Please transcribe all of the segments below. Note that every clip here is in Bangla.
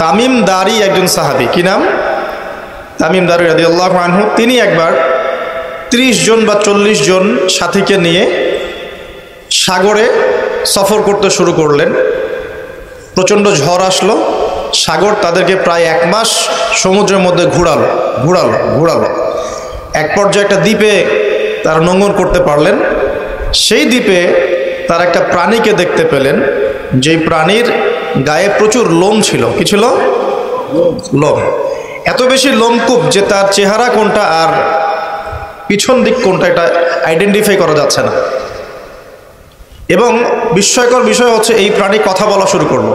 তামিম দারি একজন সাহাবী, কি নাম? তামিম দারি রাদিয়াল্লাহু আনহু। তিনি একবার 30 জন বা 40 জন সাথীকে নিয়ে সাগরে সফর করতে শুরু করলেন। প্রচণ্ড ঝড় আসলো, সাগর তাদেরকে প্রায় 1 মাস সমুদ্রের মধ্যে ঘুরালো। এক পর্যায়ে একটা দ্বীপে তারা নোঙর করতে পারলেন। সেই দ্বীপে তারা একটা প্রাণীকে দেখতে পেলেন, যেই প্রাণীর গায়ে প্রচুর লোম ছিল। কি ছিল? লোম। এত বেশি লোমকূপ যে তার চেহারা কোনটা আর পিছন দিক কোনটা এটা আইডেন্টিফাই করা যাচ্ছে না। এবং বিস্ময়কর বিষয় হচ্ছে এই প্রাণী কথা বলা শুরু করলো।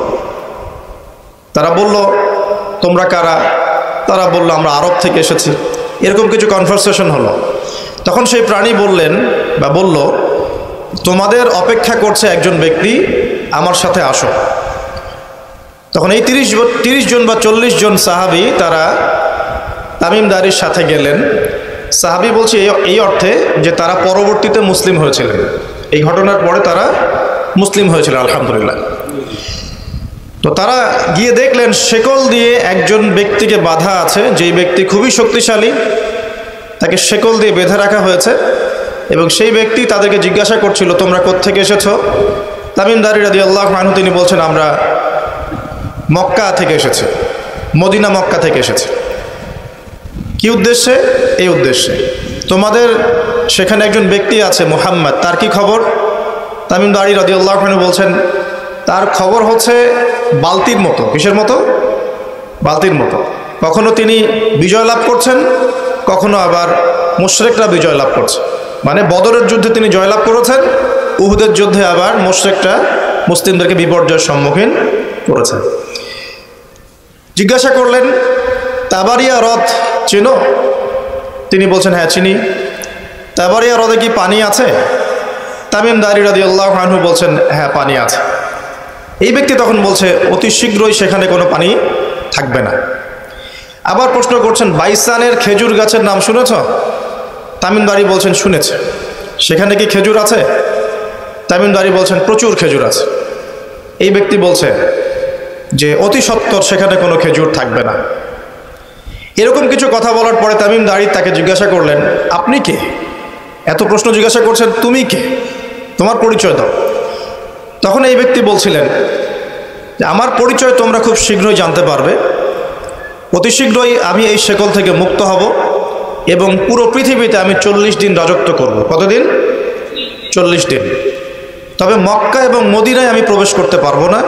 তারা বলল, তোমরা কারা? তারা বলল, আমরা আরব থেকে এসেছি। এরকম কিছু কনভারসেশন হলো। তখন সেই প্রাণী বলল, তোমাদের অপেক্ষা করছে একজন ব্যক্তি, আমার সাথে আসো। তখন এই 30 জন বা 40 জন সাহাবী তারা তামিম দারির সাথে গেলেন। সাহাবী বলছে এই অর্থে যে তারা পরবর্তীতে মুসলিম হয়েছিলেন, এই ঘটনার পরে তারা মুসলিম হয়েছিলেন, আলহামদুলিল্লাহ। তো তারা গিয়ে দেখলেন শেকল দিয়ে একজন ব্যক্তিকে বাঁধা আছে, যেই ব্যক্তি খুবই শক্তিশালী, তাকে শেকল দিয়ে বেঁধে রাখা হয়েছে। এবং সেই ব্যক্তি তাদেরকে জিজ্ঞাসা করছিল, তোমরা কোত্থেকে এসেছো? তামিম দারি রাদিয়াল্লাহু আনহু তিনি বলছেন, আমরা মক্কা থেকে এসেছি, মদিনা মক্কা থেকে এসেছি। কি উদ্দেশ্যে? এই উদ্দেশ্যে, তোমাদের সেখানে একজন ব্যক্তি আছে মুহাম্মদ, তার কি খবর? তামিম দারি রাদিয়াল্লাহু আনহু বলছেন, তার খবর হচ্ছে বালতির মতো। কিসের মতো? বালতির মতো। কখনো তিনি বিজয় লাভ করছেন, কখনো আবার মুশরিকরা বিজয় লাভ করছে। মানে বদরের যুদ্ধে তিনি জয়লাভ করেছেন, উহুদের যুদ্ধে আবার মুশরিকরা মুসলিমদেরকে বিপর্যয়ের সম্মুখীন করেছেন। জিজ্ঞাসা করলেন, তাবারিয়া হ্রদ চেনো? তিনি বলছেন, হ্যাঁ চিনি। তাবারিয়া হ্রদে কি পানি আছে? তামিম দারি রাদিয়াল্লাহু আনহু বলছেন, হ্যাঁ পানি আছে। এই ব্যক্তি তখন বলছে, অতি শীঘ্রই সেখানে কোনো পানি থাকবে না। আবার প্রশ্ন করছেন, বাইসানের খেজুর গাছের নাম শুনেছ? তামিম দারি বলছেন, শুনেছে। সেখানে কি খেজুর আছে? তামিম দারি বলছেন, প্রচুর খেজুর আছে। এই ব্যক্তি বলছে যে অতি সত্বর সেখানে কোনো খেজুর থাকবে না। এরকম কিছু কথা বলার পরে তামিম দারি তাকে জিজ্ঞাসা করলেন, আপনি কে? এত প্রশ্ন জিজ্ঞাসা করছেন, তুমি কে? তোমার পরিচয় দাও। তখন এই ব্যক্তি বলছিলেন যে আমার পরিচয় তোমরা খুব শীঘ্রই জানতে পারবে। অতি শীঘ্রই আমি এই শেকল থেকে মুক্ত হব এবং পুরো পৃথিবীতে আমি 40 দিন রাজত্ব করব। কতদিন? 40 দিন। তবে মক্কা এবং মদিনায় আমি প্রবেশ করতে পারবো না,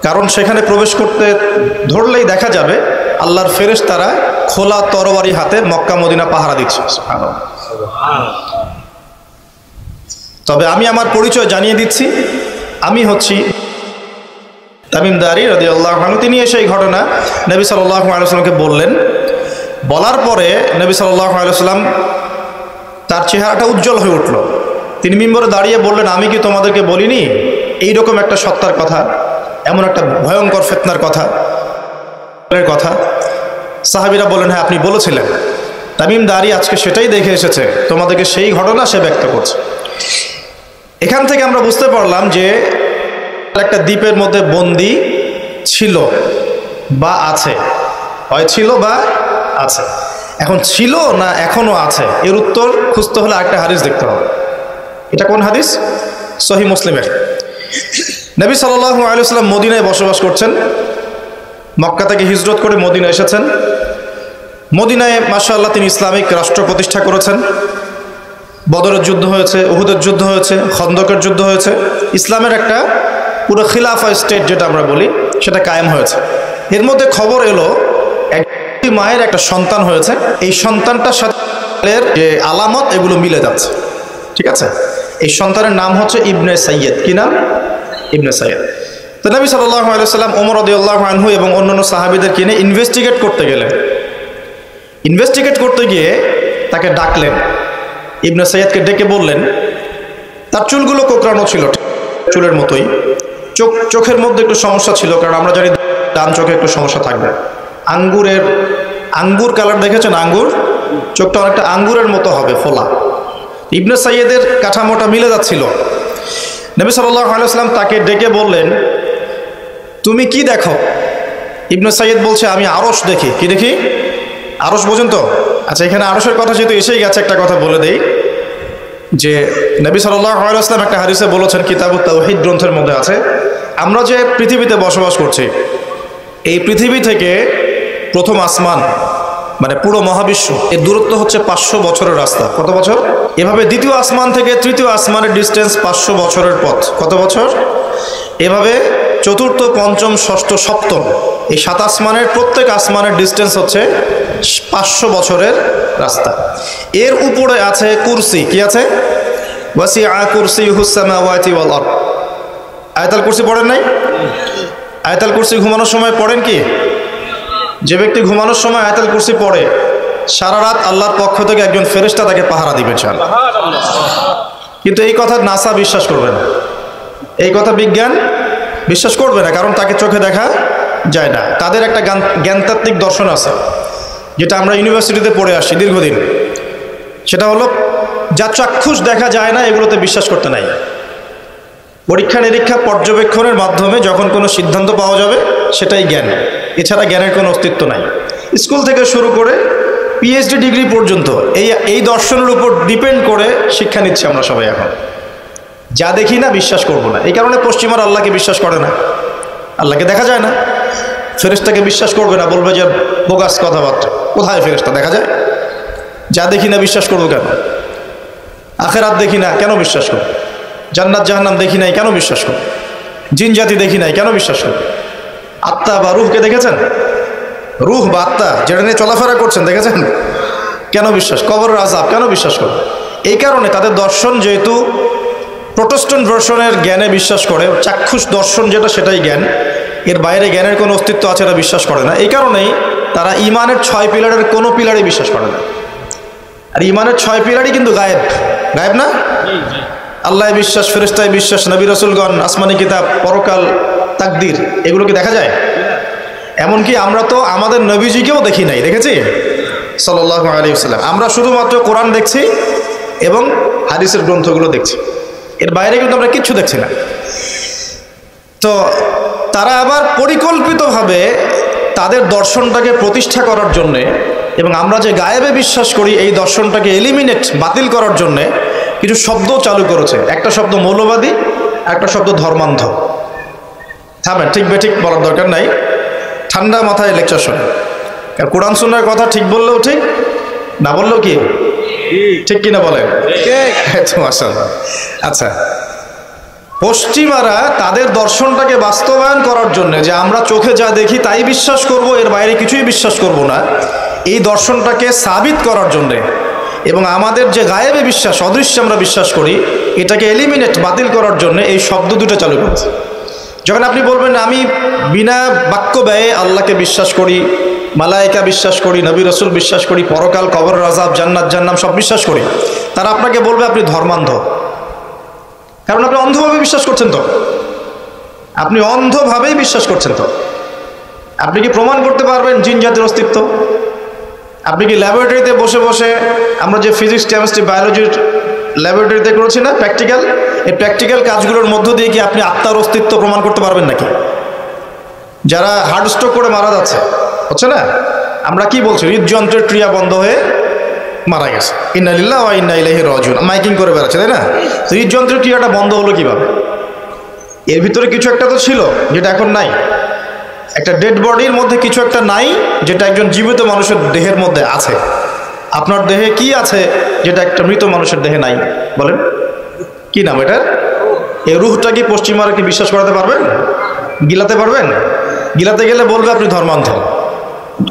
কারণ সেখানে প্রবেশ করতে ধরলেই দেখা যাবে আল্লাহর ফেরেশতারা খোলা তরবারি হাতে মক্কা মদিনা পাহারা দিচ্ছে। তবে আমি আমার পরিচয় জানিয়ে দিচ্ছি, আমি হচ্ছি তামিম দারি রাদিয়াল্লাহু আনহু। তিনি এসে এই ঘটনা নবী সাল্লাল্লাহু আলাইহি ওয়াসাল্লামকে বললেন। বলার পরে নবী সাল্লাল্লাহু আলাইহি ওয়াসাল্লাম তার চেহারাটা উজ্জ্বল হয়ে উঠল। তিনি মিম্বরে দাঁড়িয়ে বললেন, আমি কি তোমাদেরকে বলিনি এইরকম একটা সত্তার কথা, এমন একটা ভয়ঙ্কর ফিতনার কথা? সাহাবীরা বললেন, হ্যাঁ আপনি বলেছিলেন। তামিম দারি আজকে সেটাই দেখে এসেছে, তোমাদেরকে সেই ঘটনা সে ব্যক্ত করছে। এখান থেকে আমরা বুঝতে পারলাম যে একটা দ্বীপের মধ্যে বন্দী ছিল বা আছে, হয় ছিল বা আছে। এখন ছিল না এখনো আছে, এর উত্তর খুঁজতে হলে আরেকটা হাদিস দেখতে হবে। এটা কোন হাদিস? সহিহ মুসলিমের। নবী সাল্লাল্লাহু আলাইহি ওয়াসাল্লাম মদিনায় বসবাস করছেন, মক্কা থেকে হিজরত করে মদিনা এসেছেন। মদিনায় মাশাআল্লাহ তিনি ইসলামিক রাষ্ট্র প্রতিষ্ঠা করেছেন। বদরের যুদ্ধ হয়েছে, উহুদের যুদ্ধ হয়েছে, খন্দকের যুদ্ধ হয়েছে। ইসলামের একটা পুরো খিলাফা স্টেট যেটা আমরা বলি সেটা কায়েম হয়েছে। এর মধ্যে খবর এলো একটি মায়ের একটা সন্তান হয়েছে, এই সন্তানটার সাথে যে আলামত এগুলো মিলে যাচ্ছে। ঠিক আছে, এই সন্তানের নাম হচ্ছে ইবনে সাইয়্যিদ। কি নাম? ইবনে সাইয়্যিদ। তো নবী সাল্লাল্লাহু আলাইহি ওয়াসাল্লাম ওমর রাদিয়াল্লাহু আনহু এবং অন্যান্য সাহাবীদেরকে নিয়ে ইনভেস্টিগেট করতে গেলেন। ইনভেস্টিগেট করতে গিয়ে তাকে ডাকলেন। ইবনে সাইয়্যিদকে ডেকে বললেন, তার চুলগুলো কোঁকড়ানো ছিল চুলের মতোই, চোখের মধ্যে একটু সমস্যা ছিল, কারণ আমরা জানি ডান চোখে একটু সমস্যা থাকবে। আঙ্গুর কালার দেখেছেন? আঙ্গুর, চোখটা অনেকটা আঙ্গুরের মতো হবে, ফোলা। ইবনে সাইয়্যিদের কাঠামোটা মিলে যাচ্ছিল। নবী সাল্লাল্লাহু আলাইহি ওয়াসাল্লাম তাকে ডেকে বললেন, তুমি কি দেখো? ইবনে সাইয়্যিদ বলছে আমি আরশ দেখি। কি দেখি? আরশ বোঝেন তো? আচ্ছা, এখানে আরশের কথা যেহেতু এসেই গেছে, একটা কথা বলে দেই যে নবী সাল্লাল্লাহু আলাইহি ওয়াসাল্লাম একটা হাদিসে বলেছেন, কিতাবুত তাওহীদ গ্রন্থের মধ্যে আছে, আমরা যে পৃথিবীতে বসবাস করছি, এই পৃথিবী থেকে প্রথম আসমান মানে পুরো মহাবিশ্ব এর দূরত্ব হচ্ছে 500 বছরের রাস্তা। কত বছর? এভাবে দ্বিতীয় আসমান থেকে তৃতীয় আসমানের ডিস্টেন্স 500 বছরের পথ। কত বছর? এভাবে চতুর্থ, পঞ্চম, ষষ্ঠ, সপ্তম এই 7 আসমানের প্রত্যেক আসমানের ডিস্টেন্স হচ্ছে 500 বছরের রাস্তা। এর উপরে আছে কুরসি। কি আছে? ওয়াসিআ কুরসিয়ুহুস সামাওয়াতি ওয়াল আরদ। আয়াতুল কুরসি পড়েন নাই? আয়াতুল কুরসি ঘুমানোর সময় পড়েন কি? যে ব্যক্তি ঘুমানোর সময় আয়াতুল কুরসি পড়ে, সারা রাত আল্লাহর পক্ষ থেকে একজন ফেরেশতা তাকে পাহারা দিবে ইনশাআল্লাহ। কিন্তু এই কথা নাসা বিশ্বাস করবে না, এই কথা বিজ্ঞান বিশ্বাস করবে না, কারণ তাকে চোখে দেখা যায় না। তাদের একটা জ্ঞানতাত্ত্বিক দর্শন আছে, যেটা আমরা ইউনিভার্সিটিতে পড়ে আসছি দীর্ঘদিন। সেটা হলো, যা চাক্ষুষ দেখা যায় না এগুলোতে বিশ্বাস করতে নাই। পরীক্ষা নিরীক্ষা পর্যবেক্ষণের মাধ্যমে যখন কোনো সিদ্ধান্ত পাওয়া যাবে সেটাই জ্ঞান, এছাড়া জ্ঞানের কোনো অস্তিত্ব নাই। স্কুল থেকে শুরু করে পিএইচডি ডিগ্রি পর্যন্ত এই দর্শনের উপর ডিপেন্ড করে শিক্ষা নিচ্ছি আমরা সবাই এখন। যা দেখি না বিশ্বাস করব না। এই কারণে পশ্চিমারা আল্লাহকে বিশ্বাস করে না, আল্লাহকে দেখা যায় না। ফেরেশতাকে বিশ্বাস করবে না, বলবে যে বোগাস কথাবার্তা। কোথায় ফেরেশতা দেখা যায়? যা দেখি না বিশ্বাস করবো কেন? আখেরাত দেখি না কেন বিশ্বাস করবো? জান্নাত জাহান্নাম দেখি নাই কেন বিশ্বাস করবো? জিন জাতি দেখি নাই কেন বিশ্বাস করবো? আত্মা বা রূহকে দেখেছেন? রূহ বা আত্মা যেটা নিয়ে চলাফেরা করছেন দেখেছেন? কেন বিশ্বাস? কবরের আযাব কেন বিশ্বাস করবো? এই কারণে তাদের দর্শন যেহেতু প্রোটেস্ট্যান্ট ভার্সনের জ্ঞানে বিশ্বাস করে, চাক্ষুষ দর্শন যেটা সেটাই জ্ঞান, এর বাইরে জ্ঞানের কোনো অস্তিত্ব আছে এটা বিশ্বাস করে না। এই কারণেই তারা ইমানের 6 পিলারের কোনো পিলারই বিশ্বাস করে না। আর ইমানের 6 পিলারই কিন্তু গায়েব। গায়েব না? আল্লাহ বিশ্বাস, ফেরেশতায় বিশ্বাস, নবী রাসূলগণ, আসমানি কিতাব, পরকাল, তাকদীর, এগুলো কি দেখা যায়? এমনকি আমরা তো আমাদের নবীজিকেও দেখি নাই, দেখেছি? সাল্লাল্লাহু আলাইহি ওয়াসাল্লাম। আমরা শুধুমাত্র কোরআন দেখছি এবং হাদিসের গ্রন্থগুলো দেখছি, এর বাইরে কিন্তু আমরা কিচ্ছু দেখছি না। তো তারা আবার পরিকল্পিতভাবে তাদের দর্শনটাকে প্রতিষ্ঠা করার জন্যে এবং আমরা যে গায়েবে বিশ্বাস করি এই দর্শনটাকে এলিমিনেট, বাতিল করার জন্যে কিছু শব্দ চালু করেছে। একটা শব্দ মৌলবাদী, একটা শব্দ ধর্মান্ধ। থামেন, ঠিক বেঠিক বলার দরকার নাই, ঠান্ডা মাথায় লেকচার শোনে। কোরআন সুন্নাহর কথা ঠিক বললেও ঠিক, না বললেও কি ঠিক কিনা বলেন? মাশাআল্লাহ। আচ্ছা, পশ্চিমারা তাদের দর্শনটাকে বাস্তবায়ন করার জন্য, যে আমরা চোখে যা দেখি তাই বিশ্বাস করব, এর বাইরে কিছুই বিশ্বাস করব না, এই দর্শনটাকে সাবিত করার জন্যে এবং আমাদের যে গায়েবে বিশ্বাস, অদৃশ্যে আমরা বিশ্বাস করি, এটাকে এলিমিনেট, বাতিল করার জন্য এই শব্দ দুটো চালু করেছে। যখন আপনি বলবেন আমি বিনা বাক্য ব্যয়ে আল্লাহকে বিশ্বাস করি, মালায়েকা বিশ্বাস করি, নবী রাসূল বিশ্বাস করি, পরকাল, কবরের আযাব, জান্নাত জাহান্নাম সব বিশ্বাস করি, তারা আপনাকে বলবে আপনি ধর্মান্ধ। কারণ আপনি অন্ধভাবে বিশ্বাস করছেন। তো আপনি অন্ধভাবেই বিশ্বাস করছেন। তো আপনি কি প্রমাণ করতে পারবেন জিন জাতির অস্তিত্ব? আপনি কি ল্যাবরেটরিতে বসে বসে, আমরা যে ফিজিক্স, কেমিস্ট্রি, বায়োলজির ল্যাবরেটরিতে করেছি না প্র্যাকটিক্যাল, এই প্র্যাকটিক্যাল কাজগুলোর মধ্য দিয়ে কি আপনি আত্মার অস্তিত্ব প্রমাণ করতে পারবেন নাকি? যারা হার্ট স্ট্রোক করে মারা যাচ্ছে, হচ্ছে না, আমরা কি বলছি? হৃদযন্ত্রের ক্রিয়া বন্ধ হয়ে মারা গেছে, ইন্না লিল্লাহি ওয়া ইন্না ইলাইহি রাজিউন, মাইকিং করে বেড়াচ্ছে, তাই না? হৃদযন্ত্রের ক্রিয়াটা বন্ধ হলো কিভাবে? এর ভিতরে কিছু একটা তো ছিল যেটা এখন নাই। একটা ডেড বডির মধ্যে কিছু একটা নাই যেটা একজন জীবিত মানুষের দেহের মধ্যে আছে। আপনার দেহে কি আছে যেটা একটা মৃত মানুষের দেহে নাই? বলেন, কি নাম এটার? এই রুহটা কি পশ্চিমারা কি বিশ্বাস করাতে পারবেন? গিলাতে পারবেন? গিলাতে গেলে বলবে আপনি ধর্মান্ধ।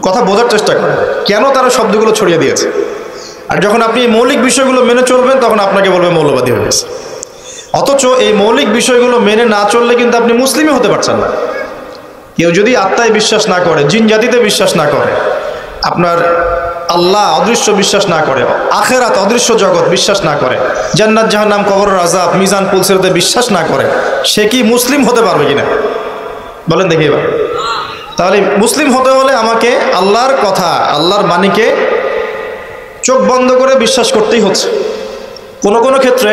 কথা বোঝার চেষ্টা করেন কেন তারা শব্দগুলো ছড়িয়ে দিয়েছে। আর যখন আপনি এই মৌলিক বিষয়গুলো মেনে চলবেন তখন আপনাকে বলবে মৌলবাদী হয়ে গেছে। অথচ এই মৌলিক বিষয়গুলো মেনে না চললে কিন্তু আপনি মুসলিমই হতে পারছেন না। কেউ যদি আত্মায় বিশ্বাস না করে, জিন জাতিতে বিশ্বাস না করে, আপনার আল্লাহ অদৃশ্য বিশ্বাস না করে, আখেরাত অদৃশ্য জগৎ বিশ্বাস না করে, জান্নাত জাহান্নাম, কবরের আযাব, মিজান পুলসিরাতে বিশ্বাস না করে, সে কি মুসলিম হতে পারবে কিনা বলেন দেখি এবার। তাহলে মুসলিম হতে হলে আমাকে আল্লাহর কথা, আল্লাহর বাণীকে চোখ বন্ধ করে বিশ্বাস করতেই হচ্ছে। কোনো কোনো ক্ষেত্রে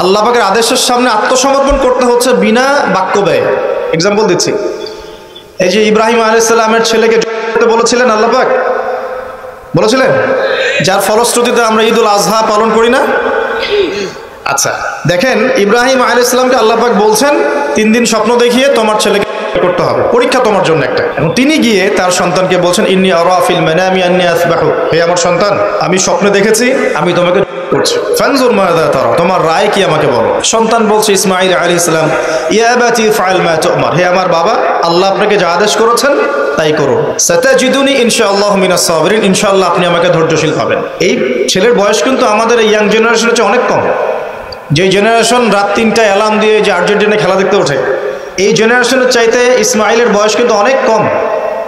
আল্লাহ পাকের আদেশের সামনে আত্মসমর্পণ করতে হচ্ছে বিনা বাক্য ব্যয়। এক্সাম্পল দিচ্ছি, এই যে ইব্রাহিম আলাইহিস সালামের ছেলেকে বলেছিলেন আল্লাহ পাক, বলেছিলেন, যার ফলশ্রুতিতে আমরা ঈদুল আজহা পালন করি না। আচ্ছা দেখেন, ইব্রাহিম আলাইহিস সালামকে আল্লাহ পাক বলছেন 3 দিন স্বপ্ন দেখিয়ে তোমার ছেলেকে করতে হবে, পরীক্ষা তোমার জন্য একটা। এবং তিনি গিয়ে তার সন্তানকে বলছেন, ইন্নী আরা ফিল মানামি আন্নী আসবাহু, হে আমার সন্তান, আমি স্বপ্নে দেখেছি আমি তোমাকে করছি, ফানজুর মাযা তারা, তোমার রায় কি আমাকে বলো। সন্তান বলছে ইসমাঈল আলাইহিস সালাম, ইয়া আবাতি ফাআল মা তু'মার, হে আমার বাবা, আল্লাহ আপনাকে যা আদেশ করেছেন তাই করো, সাতাজিদুনি ইনশাআল্লাহু মিনাস সাবিরিন, ইনশাআল্লাহ আপনি আমাকে ধৈর্যশীল পাবেন। এই ছেলের বয়স কিন্তু আমাদের এই ইয়াং জেনারেশনের চেয়ে অনেক কম। যে জেনারেশন রাত 3টায় অ্যালার্ম দিয়ে যে আর্জেন্টিনা খেলা দেখতে ওঠে, এই জেনারেশনের চাইতে ইসমাইলের বয়স কিন্তু অনেক কম।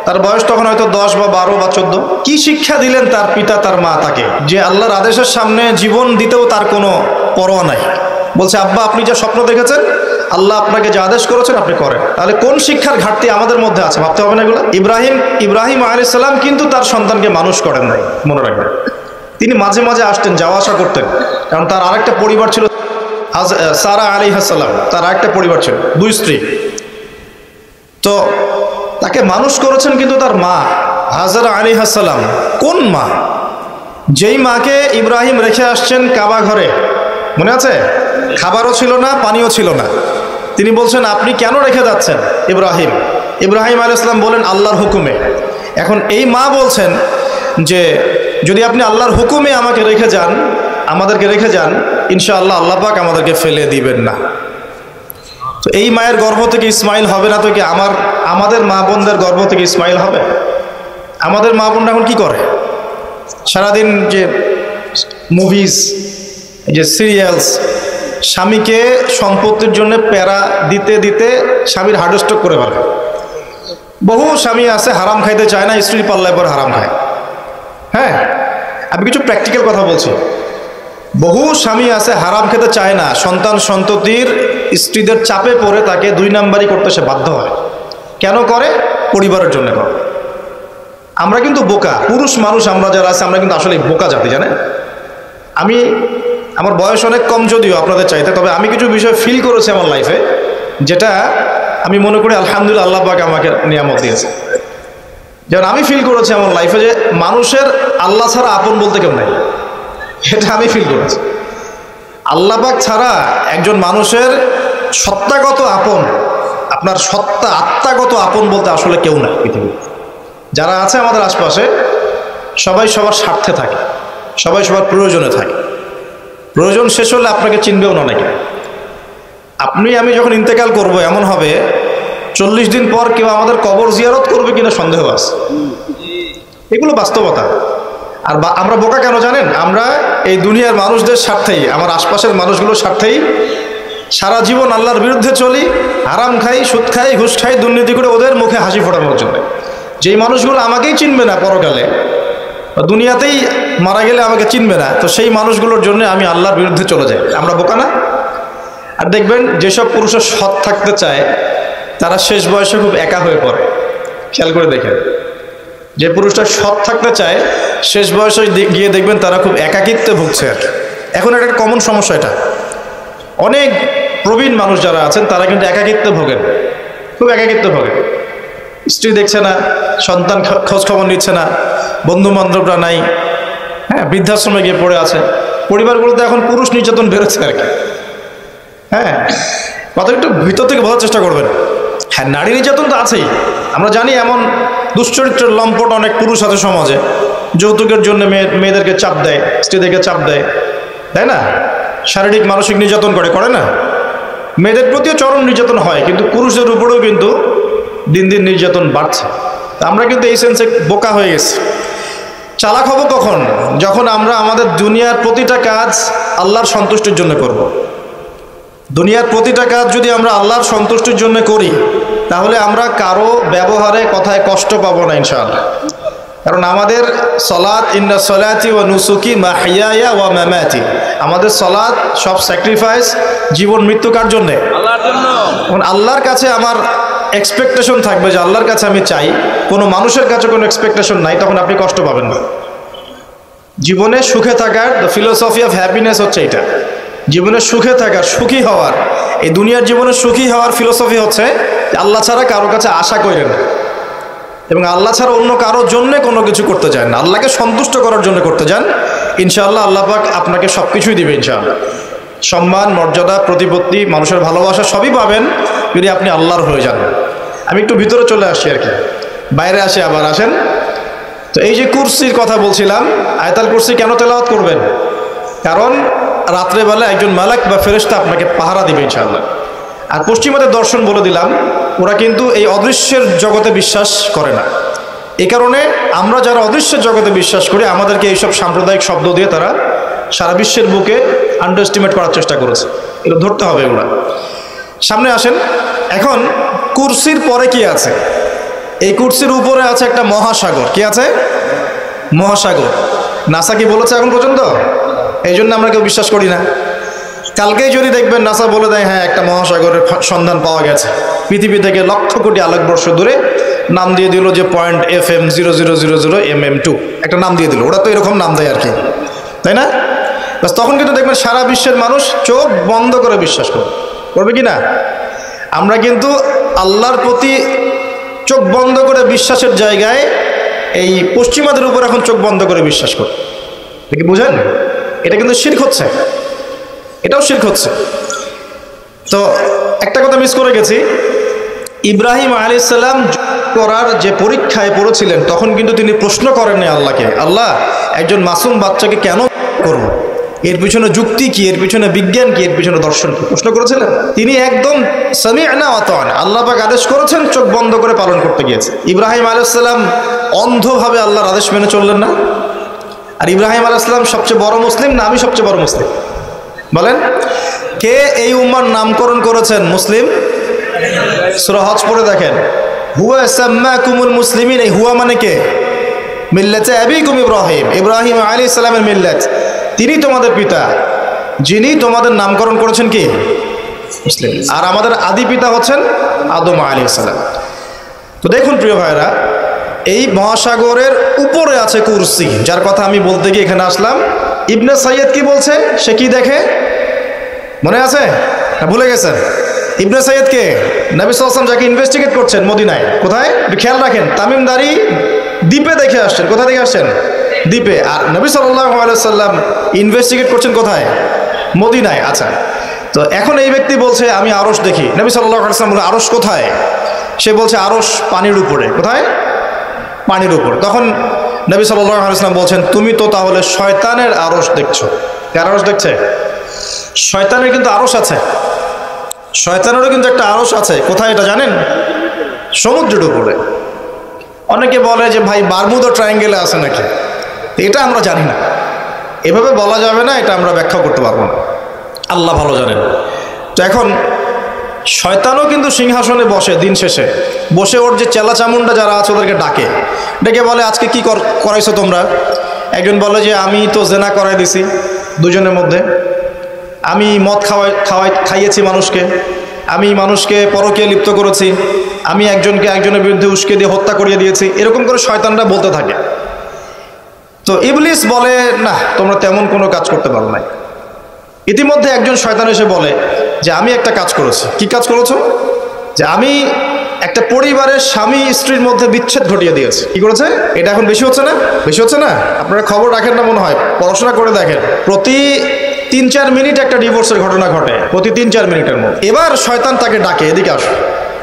তার বয়স তখন হয়তো 10 বা 12 বা 14। কি শিক্ষা দিলেন তার পিতা তার মা তাকে, যে আল্লাহর আদেশের সামনে জীবন দিতেও তার কোনো পরোয়া নাই। বলছে, আব্বা আপনি যা স্বপ্ন দেখেছেন, আল্লাহ আপনাকে যা আদেশ করেছেন আপনি করেন। তাহলে কোন শিক্ষার ঘাটতি আমাদের মধ্যে আছে ভাবতে হবে না এগুলো। ইব্রাহিম আলাইহিস সালাম কিন্তু তার সন্তানকে মানুষ করেন নাই, মনে রাখবেন। তিনি মাঝে মাঝে আসতেন, যাওয়া আসা করতেন, কারণ তার আরেকটা পরিবার ছিল, সারা আলাইহিস সালাম, তার আরেকটা পরিবার ছিল, 2 স্ত্রী। তো তাকে মানুষ করেছেন কিন্তু তার মা হাজারা আলাইহিস সালাম। কোন মা? যেই মাকে ইব্রাহিম রেখে আসছেন কাবা ঘরে, মনে আছে? খাবারও ছিল না, পানিও ছিল না। তিনি বলছেন, আপনি কেন রেখে যাচ্ছেন ইব্রাহিম আলাইহিস সালাম বলেন, আল্লাহর হুকুমে। এখন এই মা বলছেন যে যদি আপনি আল্লাহর হুকুমে আমাকে রেখে যান, আমাদেরকে রেখে যান, ইনশাআল্লাহ আল্লাহ পাক আমাদেরকে ফেলে দিবেন না। তো এই মায়ের গর্ভ থেকে ইসমাইল হবে না তো কি আমাদের মা বোনদের গর্ভ থেকে ইসমাইল হবে? আমাদের মা বোনরা এখন কি করে? সারাদিন যে মুভিজ, যে সিরিয়ালস, স্বামীকে সম্পত্তির জন্য প্যারা দিতে দিতে স্বামীর হার্ট স্ট্রোক করে ফেলে। বহু স্বামী আছে হারাম খাইতে চায় না, স্ত্রীর পাল্লায় পর হারাম খায়। হ্যাঁ, আমি কিছু প্র্যাকটিক্যাল কথা বলছি। বহু স্বামী আছে হারাম খেতে চায় না, সন্তান সন্ততির স্ত্রীদের চাপে পড়ে তাকে 2 নাম্বারই করতে সে বাধ্য হয়। কেন করে? পরিবারের জন্য করে। আমরা কিন্তু বোকা পুরুষ মানুষ, আমরা যারা আছে আমরা কিন্তু আসলে বোকা জাতি, জানেন? আমার বয়স অনেক কম যদিও আপনাদের চাইতে, তবে আমি কিছু বিষয় ফিল করেছি আমার লাইফে, যেটা আমি মনে করি আলহামদুলিল্লাহ আল্লাহ পাক আমাকে নিয়ামত দিয়েছে। যেমন আমি ফিল করেছি আমার লাইফে যে মানুষের আল্লাহ ছাড়া আপন বলতে কেউ নাই, এটা আমি ফিল করেছি। আল্লাহ পাক ছাড়া একজন মানুষের সত্তাগত আপন, আপনার সত্তা আত্মাগত আপন বলতে আসলে কেউ নাই পৃথিবীতে। যারা আছে আমাদের আশপাশে সবাই সবার স্বার্থে থাকে, সবাই সবার প্রয়োজনে থাকে। প্রয়োজন শেষ হলে আপনাকে চিনবেও না অনেকে। আমি যখন ইন্তেকাল করব, এমন হবে 40 দিন পর কেউ আমাদের কবর জিয়ারত করবে কিনা সন্দেহ আছে। এগুলো বাস্তবতা। আর আমরা বোকা কেন জানেন? আমরা এই দুনিয়ার মানুষদের স্বার্থেই, আমার আশপাশের মানুষগুলোর স্বার্থেই সারা জীবন আল্লাহর বিরুদ্ধে চলি, হারাম খাই, সুদ খাই, ঘুষ খাই, দুর্নীতি করে ওদের মুখে হাসি ফোটানোর জন্য। যেই মানুষগুলো আমাকেই চিনবে না পরকালে, দুনিয়াতেই মারা গেলে আমাকে চিনবে না, তো সেই মানুষগুলোর জন্য আমি আল্লাহর বিরুদ্ধে চলে যাই। আমরা বোকা না? আর দেখবেন যেসব পুরুষের সৎ থাকতে চায় তারা শেষ বয়সে খুব একা হয়ে পড়ে। খেয়াল করে দেখেন, যে পুরুষটা সৎ থাকতে চায় শেষ বয়সে গিয়ে দেখবেন তারা খুব একাকিত্বে ভুগছে। আর এখন একটা কমন সমস্যা, এটা অনেক প্রবীণ মানুষ যারা আছেন তারা কিন্তু একাকিত্বে ভোগেন, খুব একাকিত্বে ভোগেন। স্ত্রী দেখছে না, সন্তান খোঁজ খবর নিচ্ছে না, বন্ধু বান্ধবরা নাই, হ্যাঁ, বৃদ্ধাশ্রমে গিয়ে পড়ে আছে। পরিবারগুলোতে এখন পুরুষ নির্যাতন বেরোচ্ছে আর কি। হ্যাঁ, কথা একটু ভিতর থেকে বোঝার চেষ্টা করবেন। হ্যাঁ, নারী নির্যাতন তো আছেই। আমরা জানি এমন দুশ্চরিত্রের লম্পট অনেক পুরুষ আছে সমাজে, যৌতুকের জন্য মেয়েদেরকে চাপ দেয়, স্ত্রীদেরকে চাপ দেয়, তাই না? শারীরিক মানসিক নির্যাতন করে না? মেয়েদের প্রতিও চরম নির্যাতন হয়, কিন্তু পুরুষদের উপরেও কিন্তু দিন দিন নির্যাতন বাড়ছে। আমরা কিন্তু এই সেন্সে বোকা হয়ে গেছি। চালাক হব কখন? যখন আমরা আমাদের দুনিয়ার প্রতিটা কাজ আল্লাহর সন্তুষ্টির জন্য করব। দুনিয়ার প্রতিটা কাজ যদি আমরা আল্লাহর সন্তুষ্টির জন্য করি, তাহলে আমরা কারো ব্যবহারে কথায় কষ্ট পাবো না ইনশাআল্লাহ। কারণ আমাদের সলাত, ইন্না সলাতি ওয়া নুসুকি মাহইয়ায়া ওয়া মামাতি, আমাদের সলাত সব স্যাক্রিফাইস, জীবন মৃত্যু কার জন্যে? আল্লাহর জন্য। আল্লাহর কাছে আমার এক্সপেকটেশন থাকবে যে আল্লাহর কাছে আমি চাই, কোনো মানুষের কাছে কোনো এক্সপেকটেশন নাই, তখন আপনি কষ্ট পাবেন না। জীবনে সুখে থাকার দ্য ফিলোসফি অফ হ্যাপিনেস হচ্ছে এটা। জীবনে সুখে থাকার, সুখী হওয়ার, এই দুনিয়ার জীবনে সুখী হওয়ার ফিলোসফি হচ্ছে আল্লাহ ছাড়া কারোর কাছে আশা করেন না। এবং আল্লাহ ছাড়া অন্য কারোর জন্য কোনো কিছু করতে চান না, আল্লাহকে সন্তুষ্ট করার জন্য করতে চান, ইনশাআল্লাহ আল্লাহ পাক আপনাকে সব কিছুই দিবে ইনশাআল্লাহ। সম্মান, মর্যাদা, প্রতিপত্তি, মানুষের ভালোবাসা সবই পাবেন যদি আপনি আল্লাহর হয়ে যান। আমি একটু ভিতরে চলে আসছি আর কি, বাইরে আসে আবার আসেন। তো এই যে কুরসির কথা বলছিলাম, আয়াতুল কুরসি কেন তেলাওয়াত করবেন? কারণ রাত্রেবেলা একজন মালাক বা ফেরেশতা আপনাকে পাহারা দিবে ইনশাআল্লাহ। আর পশ্চিমাদের দর্শন বলে দিলাম, ওরা কিন্তু এই অদৃশ্যের জগতে বিশ্বাস করে না। এই কারণে আমরা যারা অদৃশ্যের জগতে বিশ্বাস করি, আমাদেরকে এইসব সাম্প্রদায়িক শব্দ দিয়ে তারা সারা বিশ্বের বুকে আন্ডারএস্টিমেট করার চেষ্টা করেছে। এগুলো ধরতে হবে এগুলো। সামনে আসেন। এখন কুরসির পরে কি আছে? এই কুরসির উপরে আছে একটা মহাসাগর। কি আছে? মহাসাগর। নাসা কি বলেছে এখন পর্যন্ত? এই জন্য আমরা কেউ বিশ্বাস করি না। কালকেই যদি দেখবেন নাসা বলে দেয় হ্যাঁ একটা মহাসাগরের সন্ধান পাওয়া গেছে, পৃথিবী থেকে লক্ষ কোটি আলোকবর্ষ দূরে, নাম দিয়ে দিল যে .FM0000mm2, একটা নাম দিয়ে দিল। ওরা তো এরকম নাম দেয় আর কি, তাই না? বাস তখন কিন্তু দেখবেন সারা বিশ্বের মানুষ চোখ বন্ধ করে বিশ্বাস করবে কি না? আমরা কিন্তু আল্লাহর প্রতি চোখ বন্ধ করে বিশ্বাসের জায়গায় এই পশ্চিমাদের উপর এখন চোখ বন্ধ করে বিশ্বাস করি। কি বুঝেন? এটা কিন্তু শিরক হচ্ছে, এটাও শিরক হচ্ছে। তো একটা কথা মিস করে গেছি, ইব্রাহিম আলাইহিস সালাম করার যে পরীক্ষায় পড়েছিলেন তখন কিন্তু তিনি প্রশ্ন করেননি আল্লাহকে, আল্লাহ একজন মাসুম বাচ্চাকে কেন করব, এর পিছনে যুক্তি কি, এর পিছনে বিজ্ঞান কি, এর পিছনে দর্শন কি, প্রশ্ন করেছিলেন? তিনি একদম সামি'না ওয়া আতা'না, আল্লাহ পাক আদেশ করেছেন, চোখ বন্ধ করে পালন করতে গিয়েছে। ইব্রাহিম আলাইহিস সালাম অন্ধভাবে আল্লাহর আদেশ মেনে চললেন না? আর ইব্রাহিম আলাইহিস সালাম সবচেয়ে বড় মুসলিম না আমি সবচেয়ে বড় মুসলিম? বলেন, কে এই উম্মার নামকরণ করেছেন মুসলিম? সূরা হজ পড়ে দেখেন, হুয়া সাম্মাকুমুল মুসলিমিন। এই হুয়া মানে কে? মিল্লাতে আবিকুম ইব্রাহিম, ইব্রাহিম আলাইহিস সালামের মিল্লাত, তিনি তোমাদের পিতা, যিনি তোমাদের নামকরণ করেছেন কি? মুসলিম। আর আমাদের আদি পিতা হচ্ছেন আদম আলাইহিস সালাম। তো দেখুন প্রিয় ভাইরা, এই মহাসাগরের উপরে আছে কুরসি, যার কথা আমি বলতে গিয়ে এখানে আসলাম। ইবনে সাইয়্যিদ কি বলছে, সে কি দেখে মনে আছে না ভুলে গেছেন? ইবনে সাইয়্যিদ কে? নবী সাল্লাল্লাহু আলাইহি ওয়াসাল্লাম যাকে ইনভেস্টিগেট করছেন মদিনায়, কোথায় একটু খেয়াল রাখেন, তামিমদারি দ্বীপে দেখে আসছেন। কোথায় দেখে আসছেন? দ্বীপে। আর নবী সাল্লাল্লাহু আলাইহি ওয়াসাল্লাম ইনভেস্টিগেট করছেন কোথায়? মদিনায়। আচ্ছা, তো এখন এই ব্যক্তি বলছে আমি আরশ দেখি। নবী সাল্লাল্লাহু আলাইহি ওয়াসাল্লাম বলে আরশ কোথায়? সে বলছে আরশ পানির উপরে। কোথায়? পানির উপরে। তখন নবী সাল্লাল্লাহু আলাইহি ওয়াসাল্লাম বলছেন তুমি তো তাহলে শয়তানের আরশ দেখছো। কার আরশ দেখছে? শয়তানের কিন্তু আরশ আছে, শয়তানেরও কিন্তু একটা আরশ আছে। কোথায় এটা জানেন? সমুদ্রের উপরে। অনেকে বলে যে ভাই বারমুদা ট্রায়াঙ্গেলে আছে নাকি, এটা আমরা জানি না, এভাবে বলা যাবে না, এটা আমরা ব্যাখ্যা করতে পারবো না, আল্লাহ ভালো জানেন। তো এখন শয়তানও কিন্তু সিংহাসনে বসে, দিন শেষে বসে ওর যে চেলা চামুন্ডা যারা আছে ওদেরকে ডাকে, ডেকে বলে আজকে কি করাইছো তোমরা? একজন বলে যে আমি তো জেনা করাই দিছি দুজনের মধ্যে, আমি মদ খাইয়েছি মানুষকে, আমি মানুষকে পরকীয়ায় লিপ্ত করেছি, আমি একজনকে একজনের বিরুদ্ধে উস্কে দিয়ে হত্যা করিয়ে দিয়েছি। এরকম করে শয়তানরা বলতে থাকে। তো ইবলিস বলে না, তোমরা তেমন কোনো কাজ করতে পারো না। ইতিমধ্যে একজন শয়তান এসে বলে যে আমি একটা কাজ করেছি। কি কাজ করেছো? যে আমি একটা পরিবারের স্বামী স্ত্রীর মধ্যে বিচ্ছেদ ঘটিয়ে দিয়েছে। কি করেছে? এটা এখন বেশি হচ্ছে না? বেশি হচ্ছে না? আপনারা খবর রাখেন না মনে হয়, পড়াশোনা করে দেখেন, প্রতি 3-4 মিনিট একটা ডিভোর্সের ঘটনা ঘটে, প্রতি 3-4 মিনিটের মধ্যে। এবার শয়তান তাকে ডাকে, এদিকে আসো,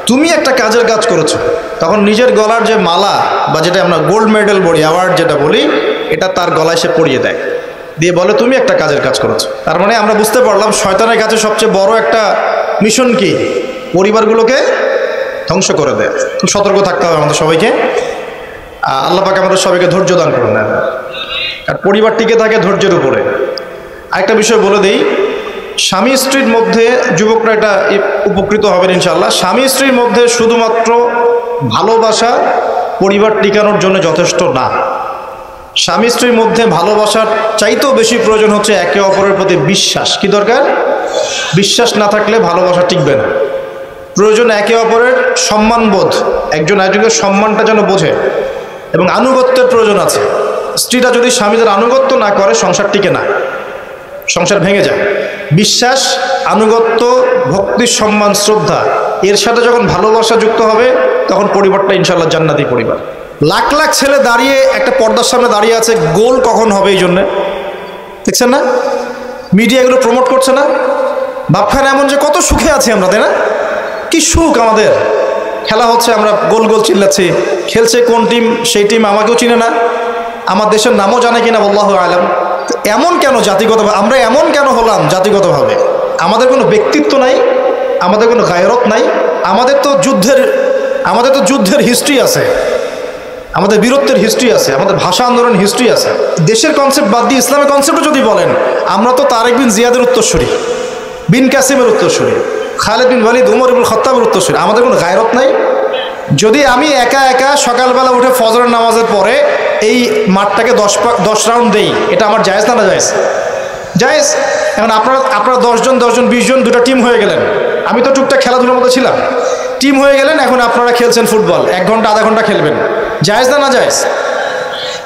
তুমি একটা কাজের কাজ করেছো। তখন নিজের গলার যে মালা বা যেটা আমরা গোল্ড মেডেল বলি, অ্যাওয়ার্ড যেটা বলি, এটা তার গলায় সে পরিয়ে দেয়, দিয়ে বলে তুমি একটা কাজের কাজ করেছো। তার মানে আমরা বুঝতে পারলাম শয়তানের কাছে সবচেয়ে বড় একটা মিশন কি? পরিবারগুলোকে ধ্বংস করে দেয়। খুব সতর্ক থাকতে হবে আমাদের সবাইকে। আল্লাহ পাক আমাদের সবাইকে ধৈর্য দান করুন। আর পরিবার টিকে থাকে ধৈর্যের উপরে। আরেকটা বিষয় বলে দিই, স্বামী স্ত্রীর মধ্যে, যুবকরা এটা উপকৃত হবেন ইনশাআল্লাহ, স্বামী স্ত্রীর মধ্যে শুধুমাত্র ভালোবাসা পরিবার টিকানোর জন্য যথেষ্ট না। স্বামী স্ত্রীর মধ্যে ভালোবাসার চাইতেও বেশি প্রয়োজন হচ্ছে একে অপরের প্রতি বিশ্বাস। কি দরকার? বিশ্বাস না থাকলে ভালোবাসা টিকবে না। প্রয়োজন একে অপরের সম্মানবোধ, একজন একজনের সম্মানটা যেন বোঝে, এবং আনুগত্যের প্রয়োজন আছে। স্ত্রীরা যদি স্বামীদের আনুগত্য না করে সংসার টিকে না, সংসার ভেঙে যায়। বিশ্বাস, আনুগত্য, ভক্তি, সম্মান, শ্রদ্ধা, এর সাথে যখন ভালোবাসা যুক্ত হবে তখন পরিবারটা ইনশাআল্লাহ জান্নাতি পরিবার। লাখ লাখ ছেলে দাঁড়িয়ে একটা পর্দার সামনে দাঁড়িয়ে আছে, গোল কখন হবে এই জন্যে। দেখছেন না মিডিয়া এগুলো প্রমোট করছে না? ভাবখানা এমন যে কত সুখে আছি আমরা, তাই না? কি সুখ আমাদের, খেলা হচ্ছে আমরা গোল গোল চিল্লাচ্ছি, খেলছে কোন টিম সেই টিম আমাকেও চিনে না, আমার দেশের নামও জানে কিনা আল্লাহু আলাম। এমন কেন জাতিগতভাবে আমরা এমন কেন হলাম জাতিগতভাবে? আমাদের কোনো ব্যক্তিত্ব নাই, আমাদের কোনো গায়রত নাই, আমাদের তো যুদ্ধের হিস্ট্রি আছে, আমাদের বীরত্বের হিস্ট্রি আছে, আমাদের ভাষা আন্দোলন হিস্ট্রি আছে। দেশের কনসেপ্ট বাদ দিয়ে ইসলামের কনসেপ্টও যদি বলেন, আমরা তো তারেক বিন জিয়াদের উত্তরসূরি, বিন কাসিমের উত্তরসূরি, খালেদ বিন ওয়ালিদ, উমর ইবনুল খাত্তাবের উত্তরসূরি। আমাদের কোনো গায়রত নাই? যদি আমি একা একা সকালবেলা উঠে ফজরের নামাজের পরে এই মাঠটাকে 10 রাউন্ড দেই, এটা আমার জায়েজ না? না জায়েজ? জায়েজ। এখন আপনারা 10 জন 20 জন দুটো টিম হয়ে গেলেন, আমি তো টুকটাক খেলাধুলার মধ্যে ছিলাম, টিম হয়ে গেলেন, এখন আপনারা খেলছেন ফুটবল, 1 ঘন্টা আধা ঘন্টা খেলবেন, জায়েজ না? না জায়েজ।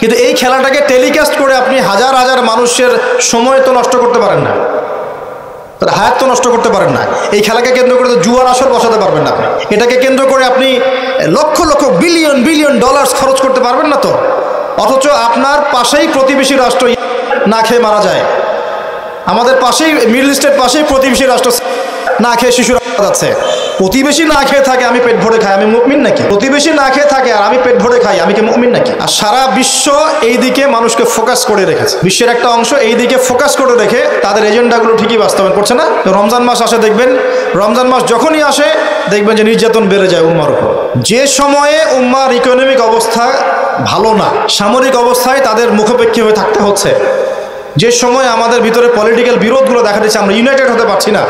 কিন্তু এই খেলাটাকে টেলিকাস্ট করে আপনি হাজার হাজার মানুষের সময় তো নষ্ট করতে পারেন না, তার হায়াত তো নষ্ট করতে পারেন না। এই খেলাকে কেন্দ্র করে তো জুয়ার আসর বসাতে পারবেন না আপনি, এটাকে কেন্দ্র করে আপনি lakh lakh billion billion dollar খরচ করতে পারবেন না তো। অথচ আপনার পাশেই প্রতিবেশী রাষ্ট্র না খেয়ে মারা যায়, আমাদের পাশেই মিডল ইস্টের পাশেই প্রতিবেশী রাষ্ট্র না খেয়ে শিশুরা যাচ্ছে। প্রতিবেশী না খেয়ে থাকে, আমি পেট ভরে খাই, আমি মুমিন নাকি? প্রতিবেশী না খেয়ে থাকে আর আমি পেট ভরে খাই, আমি কি মুমিন নাকি? আর সারা বিশ্ব এই দিকে মানুষকে ফোকাস করে রেখেছে, বিশ্বের একটা অংশ এই দিকে ফোকাস করে রেখে তাদের এজেন্ডাগুলো ঠিকই বাস্তবায়ন করছে না। রমজান মাস আসে, দেখবেন রমজান মাস যখনই আসে দেখবেন যে নির্যাতন বেড়ে যায় উম্মার উপর। যে সময়ে উম্মার ইকোনমিক অবস্থা ভালো না, সামরিক অবস্থায় তাদের মুখাপেক্ষী হয়ে থাকতে হচ্ছে, যে সময় আমাদের ভিতরে পলিটিক্যাল বিরোধগুলো দেখা দিচ্ছে, আমরা ইউনাইটেড হতে পারছি না,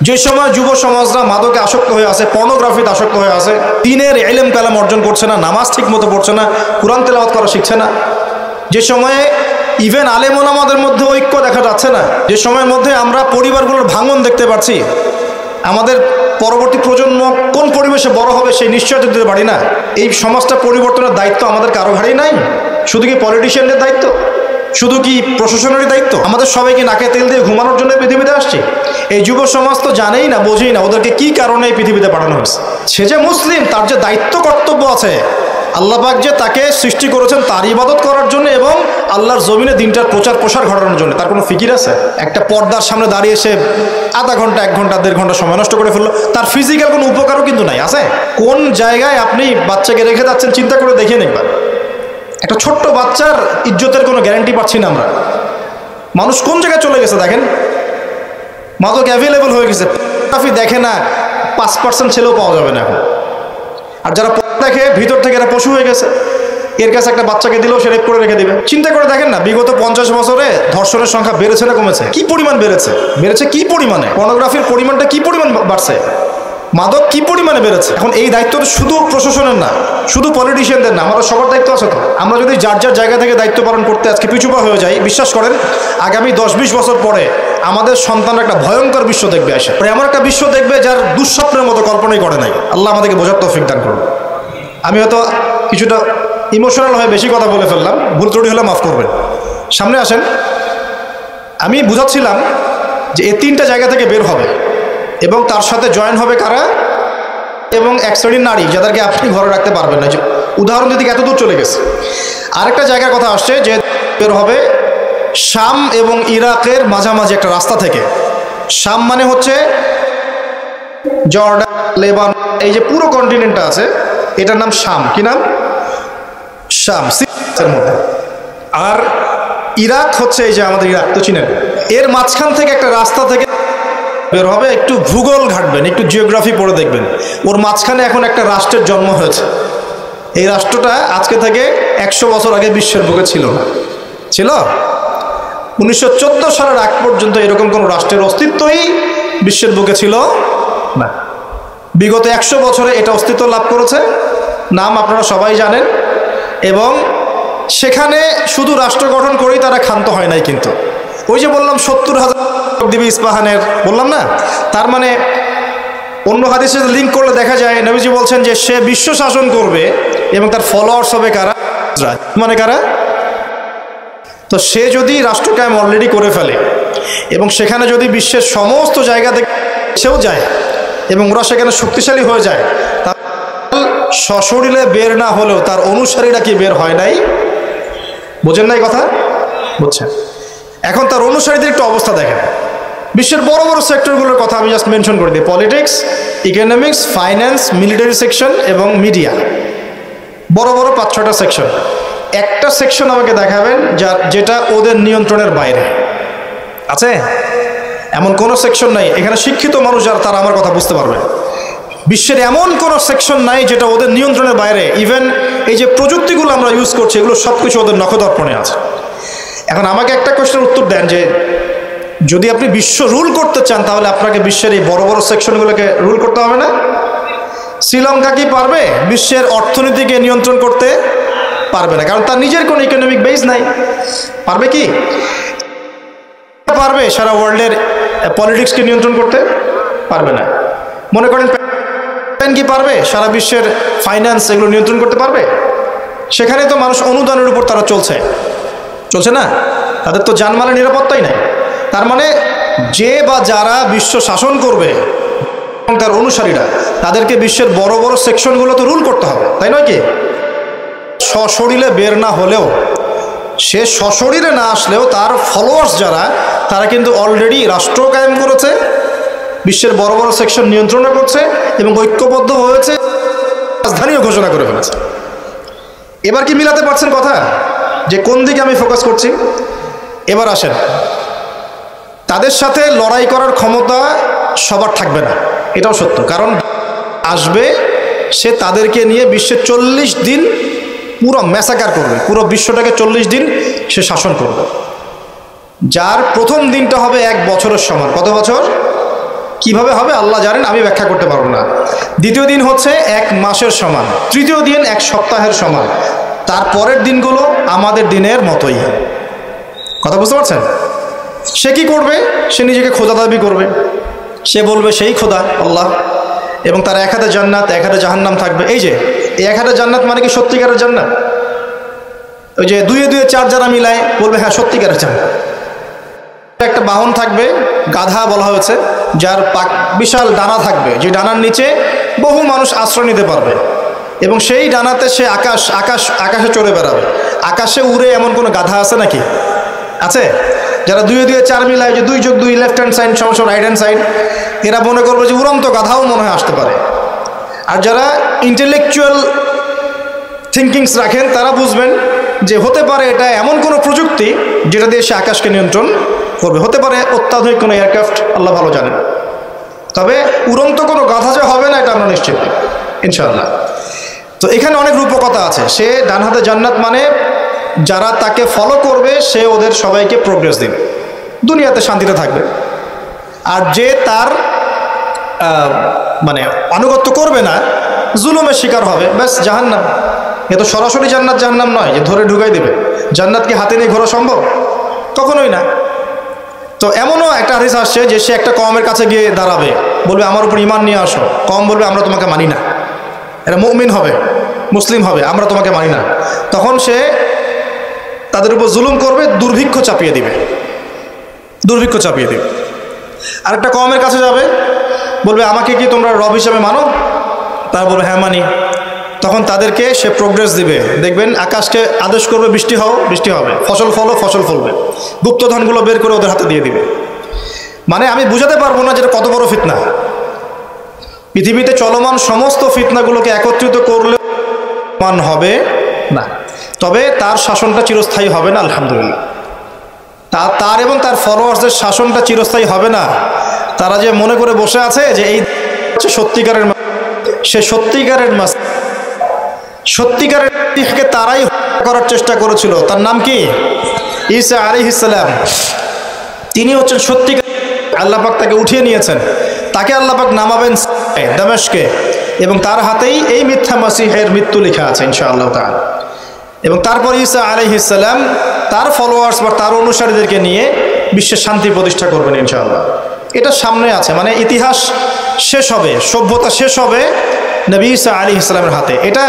যে সময় যুব সমাজরা মাদকে আসক্ত হয়ে আছে, পর্নোগ্রাফিতে আসক্ত হয়ে আছে, দ্বীনের ইলম কালাম অর্জন করছে না, নামাজ ঠিক মতো পড়ছে না, কুরআন তেলাওয়াত করা শিখছে না, যে সময়ে ইভেন আলেম ওলামাদের মধ্যে ঐক্য দেখা যাচ্ছে না, যে সময়ের মধ্যে আমরা পরিবারগুলোর ভাঙন দেখতে পাচ্ছি, আমাদের পরবর্তী প্রজন্ম কোন পরিবেশে বড় হবে সেই নিশ্চয়তা দিতে পারি না। এই সমাজটা পরিবর্তনের দায়িত্ব আমাদের কারো ঘাড়েই নাই। শুধু কি পলিটিশিয়ানদের দায়িত্ব? শুধু কি প্রশাসনেরই দায়িত্ব? আমাদের সবাইকে নাকে তেল দিয়ে ঘুমানোর জন্য পৃথিবীতে আসছে? এই যুব সমাজ তো জানেই না, বোঝেই না ওদেরকে কি কারণে এই পৃথিবীতে পাঠানো হয়েছে। সে যে মুসলিম, তার যে দায়িত্ব কর্তব্য আছে, আল্লাহ পাক যে তাকে সৃষ্টি করেছেন তার ইবাদত করার জন্য এবং আল্লাহর জমিনে দিনটার প্রচার প্রসার ঘটানোর জন্য, তার কোনো ফিকির আছে? একটা পর্দার সামনে দাঁড়িয়ে সে আধা ঘন্টা 1 ঘন্টা 1.5 ঘন্টা সময় নষ্ট করে ফেললো, তার ফিজিক্যাল কোনো উপকারও কিন্তু নাই। আছে? কোন জায়গায় আপনি বাচ্চাকে রেখে যাচ্ছেন চিন্তা করে দেখে একবার। একটা ছোট্ট বাচ্চার ইজ্জতের কোনো গ্যারান্টি পাচ্ছি না আমরা। মানুষ কোন জায়গায় চলে গেছে দেখেন, মাদক অ্যাভেলেবল হয়ে গেছে, দেখে না 5% ছেলেও পাওয়া যাবে না এখন। আর যারা দেখে ভিতর থেকে এরা পশু হয়ে গেছে, এর কাছে একটা বাচ্চাকে দিলেও সে রেপ করে রেখে দিবে। চিন্তা করে দেখেন না, বিগত 50 বছরে ধর্ষণের সংখ্যা বেড়েছে না কমেছে? কি পরিমাণ বেড়েছে? কি পরিমাণে? পর্নোগ্রাফির পরিমাণটা কি পরিমাণ বাড়ছে? মাদক কি পরিমাণে বেড়েছে? এখন এই দায়িত্বটা শুধু প্রশাসনের না, শুধু পলিটিশিয়ানদের না, আমাদের সবার দায়িত্ব আছে তো। আমরা যদি যার যার জায়গা থেকে দায়িত্ব পালন করতে আজকে পিছুপা হয়ে যাই, বিশ্বাস করেন আগামী 10-20 বছর পরে আমাদের সন্তানরা একটা ভয়ঙ্কর বিশ্ব দেখবে আসে, এমন একটা বিশ্ব দেখবে যার দুঃস্বপ্নের মতো কল্পনাই করে নাই। আল্লাহ আমাদেরকে বোঝার তৌফিক দান করুন। আমি হয়তো কিছুটা ইমোশনাল হয়ে বেশি কথা বলে ফেললাম, ভুল ত্রুটি হলে মাফ করবেন। সামনে আসেন, আমি বুঝাচ্ছিলাম যে এই 3টা জায়গা থেকে বের হবে এবং তার সাথে জয়েন হবে কারা? এবং এক শ্রেণীর নারী যাদেরকে আপনি ঘরে রাখতে পারবেন না। উদাহরণ দিকে এত দূর চলে গেছে। আরেকটা জায়গার কথা আসছে যে বের হবে শাম এবং ইরাকের মাঝামাঝি একটা রাস্তা থেকে। শাম মানে হচ্ছে জর্ডান, লেবানন, এই যে পুরো কন্টিনেন্টটা আছে এটার নাম শাম। কি নাম? শাম, সিরিয়ার মধ্যে। আর ইরাক হচ্ছে এই যে আমাদের ইরাক তো চিনেন, এর মাঝখান থেকে একটা রাস্তা থেকে বের হবে। একটু ভূগোল ঘাটবেন, একটু জিওগ্রাফি পড়ে দেখবেন, ওর মাঝখানে এখন একটা রাষ্ট্রের জন্ম হয়েছে। এই রাষ্ট্রটা আজকে থেকে 100 বছর আগে বিশ্বের বুকে ছিল না। ছিল 1914 সালের আগ পর্যন্ত এরকম কোনো রাষ্ট্রের অস্তিত্বই বিশ্বের বুকে ছিল না। বিগত 100 বছরে এটা অস্তিত্ব লাভ করেছে, নাম আপনারা সবাই জানেন। এবং সেখানে শুধু রাষ্ট্র গঠন করেই তারা ক্ষান্ত হয় নাই, কিন্তু ওই যে বললাম 70,000 দিবে ইস্পাহানের, বললাম না? তার মানে অন্য হাদিসের লিঙ্ক করলে দেখা যায় নবীজি বলছেন যে সে বিশ্ব শাসন করবে এবং তার ফলোয়ার্স হবে কারা? মানে কারা? তো সে যদি রাষ্ট্র কায়েম অলরেডি করে ফেলে এবং সেখানে যদি বিশ্বের সমস্ত জায়গা থেকে সেও যায় এবং ওরা সেখানে শক্তিশালী হয়ে যায়, তাহলে সশরীরে বের না হলেও তার অনুসারীরা কি বের হয় নাই? বোঝেন নাই কথা? বুঝছেন? এখন তার অনুসারীদের একটু অবস্থা দেখেন। বিশ্বের বড় বড় সেক্টরগুলোর কথা আমি জাস্ট মেনশন করে দিই। Politics, economics, finance, military section এবং মিডিয়া, বড় বড় 5-6টা সেকশন। একটা সেকশন আমাকে দেখাবেন যেটা ওদের নিয়ন্ত্রণের বাইরে আছে? এমন কোনো সেকশন নাই। এখানে শিক্ষিত মানুষ যারা, তারা আমার কথা বুঝতে পারবে। বিশ্বের এমন কোনো সেকশন নাই যেটা ওদের নিয়ন্ত্রণের বাইরে। ইভেন এই যে প্রযুক্তিগুলো আমরা ইউজ করছি, এগুলো সব কিছু ওদের নখদর্পণে আছে। এখন আমাকে একটা কোয়েশ্চেনের উত্তর দেন যে যদি আপনি বিশ্ব রুল করতে চান, তাহলে আপনাকে বিশ্বের এই বড় বড় সেকশনগুলোকে রুল করতে হবে না? শ্রীলঙ্কা কি পারবে বিশ্বের অর্থনীতিকে নিয়ন্ত্রণ করতে? পারবে না, কারণ তার নিজের কোনো ইকোনমিক বেস নাই। পারবে কি? পারবে সারা ওয়ার্ল্ডের পলিটিক্সকে নিয়ন্ত্রণ করতে? পারবে না। মনে করেন কি পারবে সারা বিশ্বের ফাইন্যান্স এগুলো নিয়ন্ত্রণ করতে পারবে? সেখানে তো মানুষ অনুদানের উপর তারা চলছে না, তাদের তো জানমালের নিরাপত্তাই নাই। তার মানে যে বা যারা বিশ্ব শাসন করবে এবং তার অনুসারীরা, তাদেরকে বিশ্বের বড় বড় সেকশনগুলো তো রুল করতে হবে, তাই নয় কি? সশরীরে বের না হলেও, সে সশরীরে না আসলেও তার ফলোয়ার্স যারা, তারা কিন্তু অলরেডি রাষ্ট্র কায়েম করেছে, বিশ্বের বড় বড় সেকশন নিয়ন্ত্রণ করছে এবং ঐক্যবদ্ধ হয়েছে, রাজধানীও ঘোষণা করে ফেলেছে। এবার কি মিলাতে পারছেন কথা যে কোন দিকে আমি ফোকাস করছি? এবার আসেন, তাদের সাথে লড়াই করার ক্ষমতা সবার থাকবে না, এটাও সত্য। কারণ আসবে, সে তাদেরকে নিয়ে বিশ্বে 40 দিন পুরো ম্যাসাকার করবে, পুরো বিশ্বটাকে 40 দিন সে শাসন করবে, যার প্রথম দিনটা হবে 1 বছরের সমান। কত বছর? কিভাবে হবে আল্লাহ জানেন, আমি ব্যাখ্যা করতে পারবো না। দ্বিতীয় দিন হচ্ছে 1 মাসের সমান, তৃতীয় দিন 1 সপ্তাহের সমান, তারপরের দিনগুলো আমাদের দিনের মতোই। কথা বুঝতে পারছেন? সে কি করবে? সে নিজেকে খোদা দাবি করবে, সে বলবে সেই খোদা আল্লাহ, এবং তার 1 হাতে জান্নাত 1 হাতে জাহান্নাম থাকবে। এই যে 1 হাতে জান্নাত মানে কি সত্যিকারের জান্নাত? ওই যে 2 2 4 যারা মিলায় বলবে হ্যাঁ সত্যিকারের জান্নাত। একটা বাহন থাকবে, গাধা বলা হয়েছে, যার বিশাল ডানা থাকবে, যে ডানার নিচে বহু মানুষ আশ্রয় নিতে পারবে, এবং সেই ডানাতে সে আকাশে চড়ে বেড়াবে। আকাশে উড়ে এমন কোনো গাধা আছে নাকি? আছে? যারা 2 2 4 মিলায়, যে 2 + 2 লেফট হ্যান্ড সাইড সমান রাইট হ্যান্ড সাইড, এরা মনে করবে যে উড়ন্ত গাধাও মনে হয় আসতে পারে। আর যারা ইন্টেলেকচুয়াল থিঙ্কিংস রাখেন, তারা বুঝবেন যে হতে পারে এটা এমন কোনো প্রযুক্তি যেটা দিয়ে সে আকাশকে নিয়ন্ত্রণ করবে। হতে পারে অত্যাধুনিক কোনো এয়ারক্রাফট, আল্লাহ ভালো জানেন। তবে উড়ন্ত কোনো গাধা যে হবে না, এটা আমরা নিশ্চিত ইনশাআল্লাহ। তো এখানে অনেক রূপকথা আছে। সে ডান হাতে জান্নাত মানে যারা তাকে ফলো করবে, সে ওদের সবাইকে প্রোগ্রেস দিবে, দুনিয়াতে শান্তিতে থাকবে। আর যে তার মানে আনুগত্য করবে না, জুলুমের শিকার হবে, ব্যাস জাহান্নাম। এ তো সরাসরি জান্নাত জাহান্নাম নয় যে ধরে ঢুকাই দেবে। জান্নাতকে হাতে নিয়ে ঘোরা সম্ভব? কখনোই না। তো এমনও একটা হাদিস আসছে যে সে একটা কওমের কাছে গিয়ে দাঁড়াবে, বলবে আমার উপর ঈমান নিয়ে আসো। কওম বলবে আমরা তোমাকে মানি না, এরা মুমিন হবে, মুসলিম হবে, আমরা তোমাকে মানি না। তখন সে তাদের উপর জুলুম করবে, দুর্ভিক্ষ চাপিয়ে দিবে। আর একটা কওমের কাছে যাবে, বলবে আমাকে কি তোমরা রব হিসাবে মানো? তারা বলবে হ্যাঁ মানি। তখন তাদেরকে সে প্রোগ্রেস দিবে। দেখবেন আকাশকে আদেশ করবে বৃষ্টি হও, বৃষ্টি হবে, ফসল ফলো, ফসল ফলবে। গুপ্তধনগুলো বের করে ওদের হাতে দিয়ে দিবে। মানে আমি বুঝাতে পারবো না যেটা কত বড় ফিতনা। পৃথিবীতে চলমান সমস্ত ফিতনাগুলোকে একত্রিত করলে মান হবে না, তবে তার শাসনটা চিরস্থায়ী হবে না। আলহামদুলিল্লাহ, তার এবং তার ফলোয়ার্সদের শাসনটা চিরস্থায়ী হবে না। তারা যে মনে করে বসে আছে যে এই সত্যিকারের, সে সত্যিকারের তারাই করার চেষ্টা করেছিল। তার নাম কি? ঈসা আলাইহিস সালাম। তিনি হচ্ছেন সত্যিকার। আল্লাহ পাক তাকে উঠিয়ে নিয়েছেন, তাকে আল্লাহ পাক নামাবেন দামেস্কে, এবং তার হাতেই এই মিথ্যা মাসিহের মৃত্যু লেখা আছে ইনশাআল্লাহ তাআলা। এবং তারপর ঈসা আলাইহিস সালাম তার ফলোয়ার্স বা তার অনুসারীদেরকে নিয়ে বিশ্বের শান্তি প্রতিষ্ঠা করবেন ইনশাআল্লাহ। এটা সামনে আছে, মানে ইতিহাস শেষ হবে, সভ্যতা শেষ হবে নবী ঈসা আলাইহিস সালামের হাতে। এটা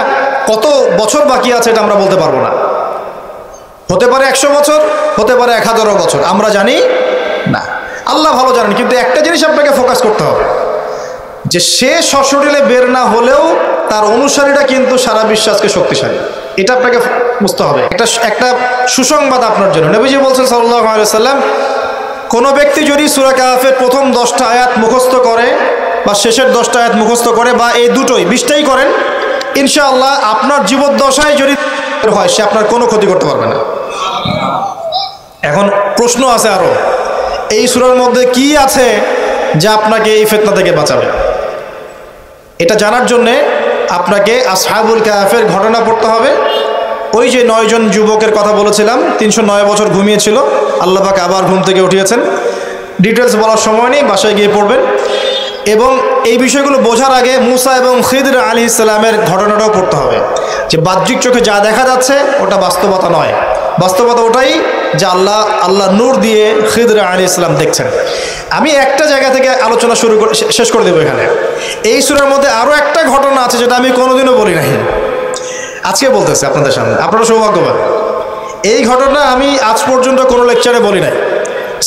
কত বছর বাকি আছে এটা আমরা বলতে পারবো না। হতে পারে 100 বছর, হতে পারে 1000 বছর, আমরা জানি না, আল্লাহ ভালো জানেন। কিন্তু একটা জিনিস আপনাকে ফোকাস করতে হবে যে সে সশরীরে বের না হলেও তার অনুসারীরা কিন্তু সারা বিশ্বে আজকে শক্তিশালী। এটা আপনাকে বুঝতে হবে। একটা সুসংবাদ আপনার জন্য। নবীজি বলছেন সাল্লাল্লাহু আলাইহি ওয়াসাল্লাম, কোনো ব্যক্তি যদি সূরা কাহফের প্রথম 10টা আয়াত মুখস্থ করে বা শেষের 10টা আয়াত মুখস্থ করে বা এই দুটোই 20টাই করেন, ইনশাআল্লাহ আপনার জীবদ্দশায় যদি হয় সে আপনার কোনো ক্ষতি করতে পারবে না। এখন প্রশ্ন আছে আরো, এই সূরার মধ্যে কি আছে যা আপনাকে এই ফিতনা থেকে বাঁচাবে? এটা জানার জন্যে আপনাকে আসহাবুল কাহফের ঘটনা পড়তে হবে। ওই যে 9 জন যুবকের কথা বলেছিলাম, 309 বছর ঘুমিয়েছিল, আল্লাহ পাক আবার ঘুম থেকে উঠিয়েছেন। ডিটেলস বলার সময় নেই, বাসায় গিয়ে পড়বেন। এবং এই বিষয়গুলো বোঝার আগে মুসা এবং খিদর আলাইহিস সালামের ঘটনাটাও পড়তে হবে, যে বাহ্যিক চোখে যা দেখা যাচ্ছে ওটা বাস্তবতা নয়। বাস্তবতা ওটাই যে আল্লাহ নূর দিয়ে খিদর আলাইহিস সালাম দেখছেন। আমি একটা জায়গা থেকে আলোচনা শেষ করে দেবো এখানে। এই সূরার মধ্যে আরও একটা ঘটনা আছে যেটা আমি কোনোদিনও বলি নাই, আজকে বলতেছি আপনাদের সামনে। আপনারা সৌভাগ্যবান, এই ঘটনা আমি আজ পর্যন্ত কোনো লেকচারে বলি নাই।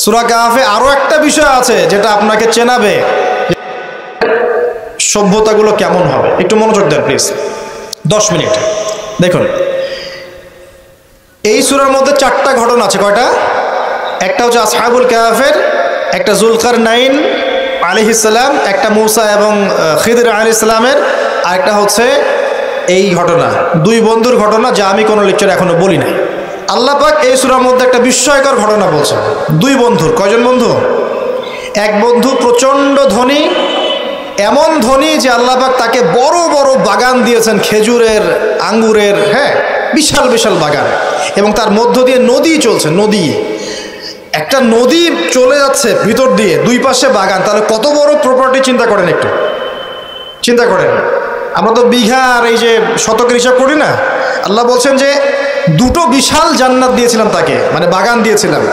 সূরা কাহফে আরও একটা বিষয় আছে যেটা আপনাকে চেনাবে সভ্যতাগুলো কেমন হবে। একটু মনোযোগ দেন প্লিজ, 10 মিনিট দেখুন। এই সূরার মধ্যে 4টা ঘটনা আছে। কয়টা? একটা হচ্ছে আসহাবুল কাহফের, একটা যুলকারনাইন আলাইহিস সালাম, একটা মুসা এবং খিদর আলাইহিস সালামের, আর একটা হচ্ছে এই ঘটনা, 2 বন্ধুর ঘটনা, যা আমি কোনো লেকচারে এখনো বলি নাই। আল্লাহ পাক এই সূরার মধ্যে একটা বিস্ময়কর ঘটনা বলছেন। 2 বন্ধুর। কয়জন বন্ধু? এক বন্ধু প্রচণ্ড ধনী, এমন ধনী যে আল্লাহ পাক তাকে বড় বড় বাগান দিয়েছেন, খেজুরের, আঙ্গুরের, হ্যাঁ, বিশাল বিশাল বাগান, এবং তার মধ্য দিয়ে নদী চলছে। নদী, একটা নদী চলে যাচ্ছে ভিতর দিয়ে, 2 পাশে বাগান। তাহলে কত বড় প্রপার্টি চিন্তা করেন, একটু চিন্তা করেন। আমরা তো বিঘা আর এই যে শতকের হিসাব করি না। আল্লাহ বলছেন যে 2টো বিশাল জান্নাত দিয়েছিলাম তাকে, মানে বাগান দিয়েছিলাম,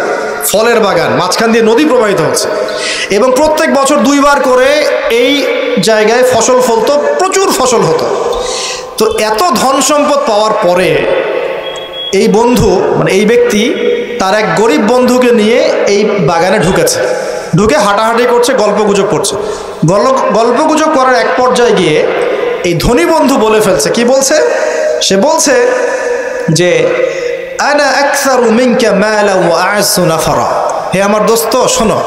ফলের বাগান, মাঝখান দিয়ে নদী প্রবাহিত হচ্ছে, এবং প্রত্যেক বছর 2 বার করে এই জায়গায় ফসল ফলতো, প্রচুর ফসল হতো। তো এত ধন সম্পদ পাওয়ার পরে এই বন্ধু, মানে এই ব্যক্তি, তার এক গরিব বন্ধুকে নিয়ে এই বাগানে ঢুকেছে। ঢুকে হাঁটাহাঁটি করছে, গল্পগুজব করছে। গল্পগুজব করার এক পর্যায়ে গিয়ে এই ধনী বন্ধু বলে ফেলছে। কি বলছে? সে বলছে যে আনা আকসারু মিনকা মালা ওয়া আ'আসু নাফারা। হে আমার দোস্ত, শোনো,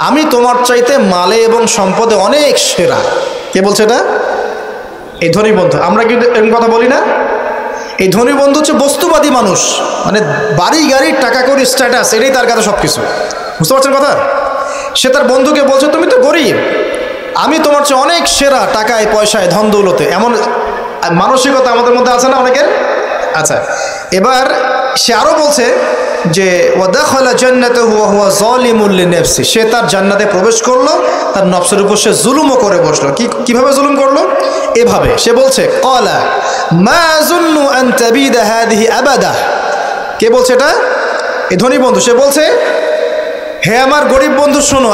আমি তোমার চাইতে মালে এবং সম্পদে অনেক সেরা। কে বলছে এটা? এই ধনী বন্ধু। আমরা কিন্তু এরকম কথা বলি না। এই ধনী বন্ধু হচ্ছে বস্তুবাদী মানুষ, মানে বাড়ি গাড়ি, টাকা কড়ি, স্ট্যাটাস, এটাই তার কাছে সব কিছু। বুঝতে পারছেন কথা? সে তার বন্ধুকে বলছে, তুমি তো গরিব, আমি তোমার চেয়ে অনেক সেরা টাকায়, পয়সায়, ধন দৌলতে। এমন মানসিকতা আমাদের মধ্যে আছে না অনেকের? আচ্ছা, এবার সে আরও বলছে যে ওয়াদাখালা জান্নাতাহু ওয়া হুয়া যালিমুল লিনাফসি। সে তার জান্নাতে প্রবেশ করলো, তার নফসের উপর সে জুলুমও করে বসলো। কিভাবে জুলুম করলো? এভাবে সে বলছে, ক্বালা মা আযুন্নু আন তাবিদা হাযিহি আবাদা। কে বলছে এটা? এই ধনী বন্ধু। সে বলছে, হে আমার গরিব বন্ধু, শোনো,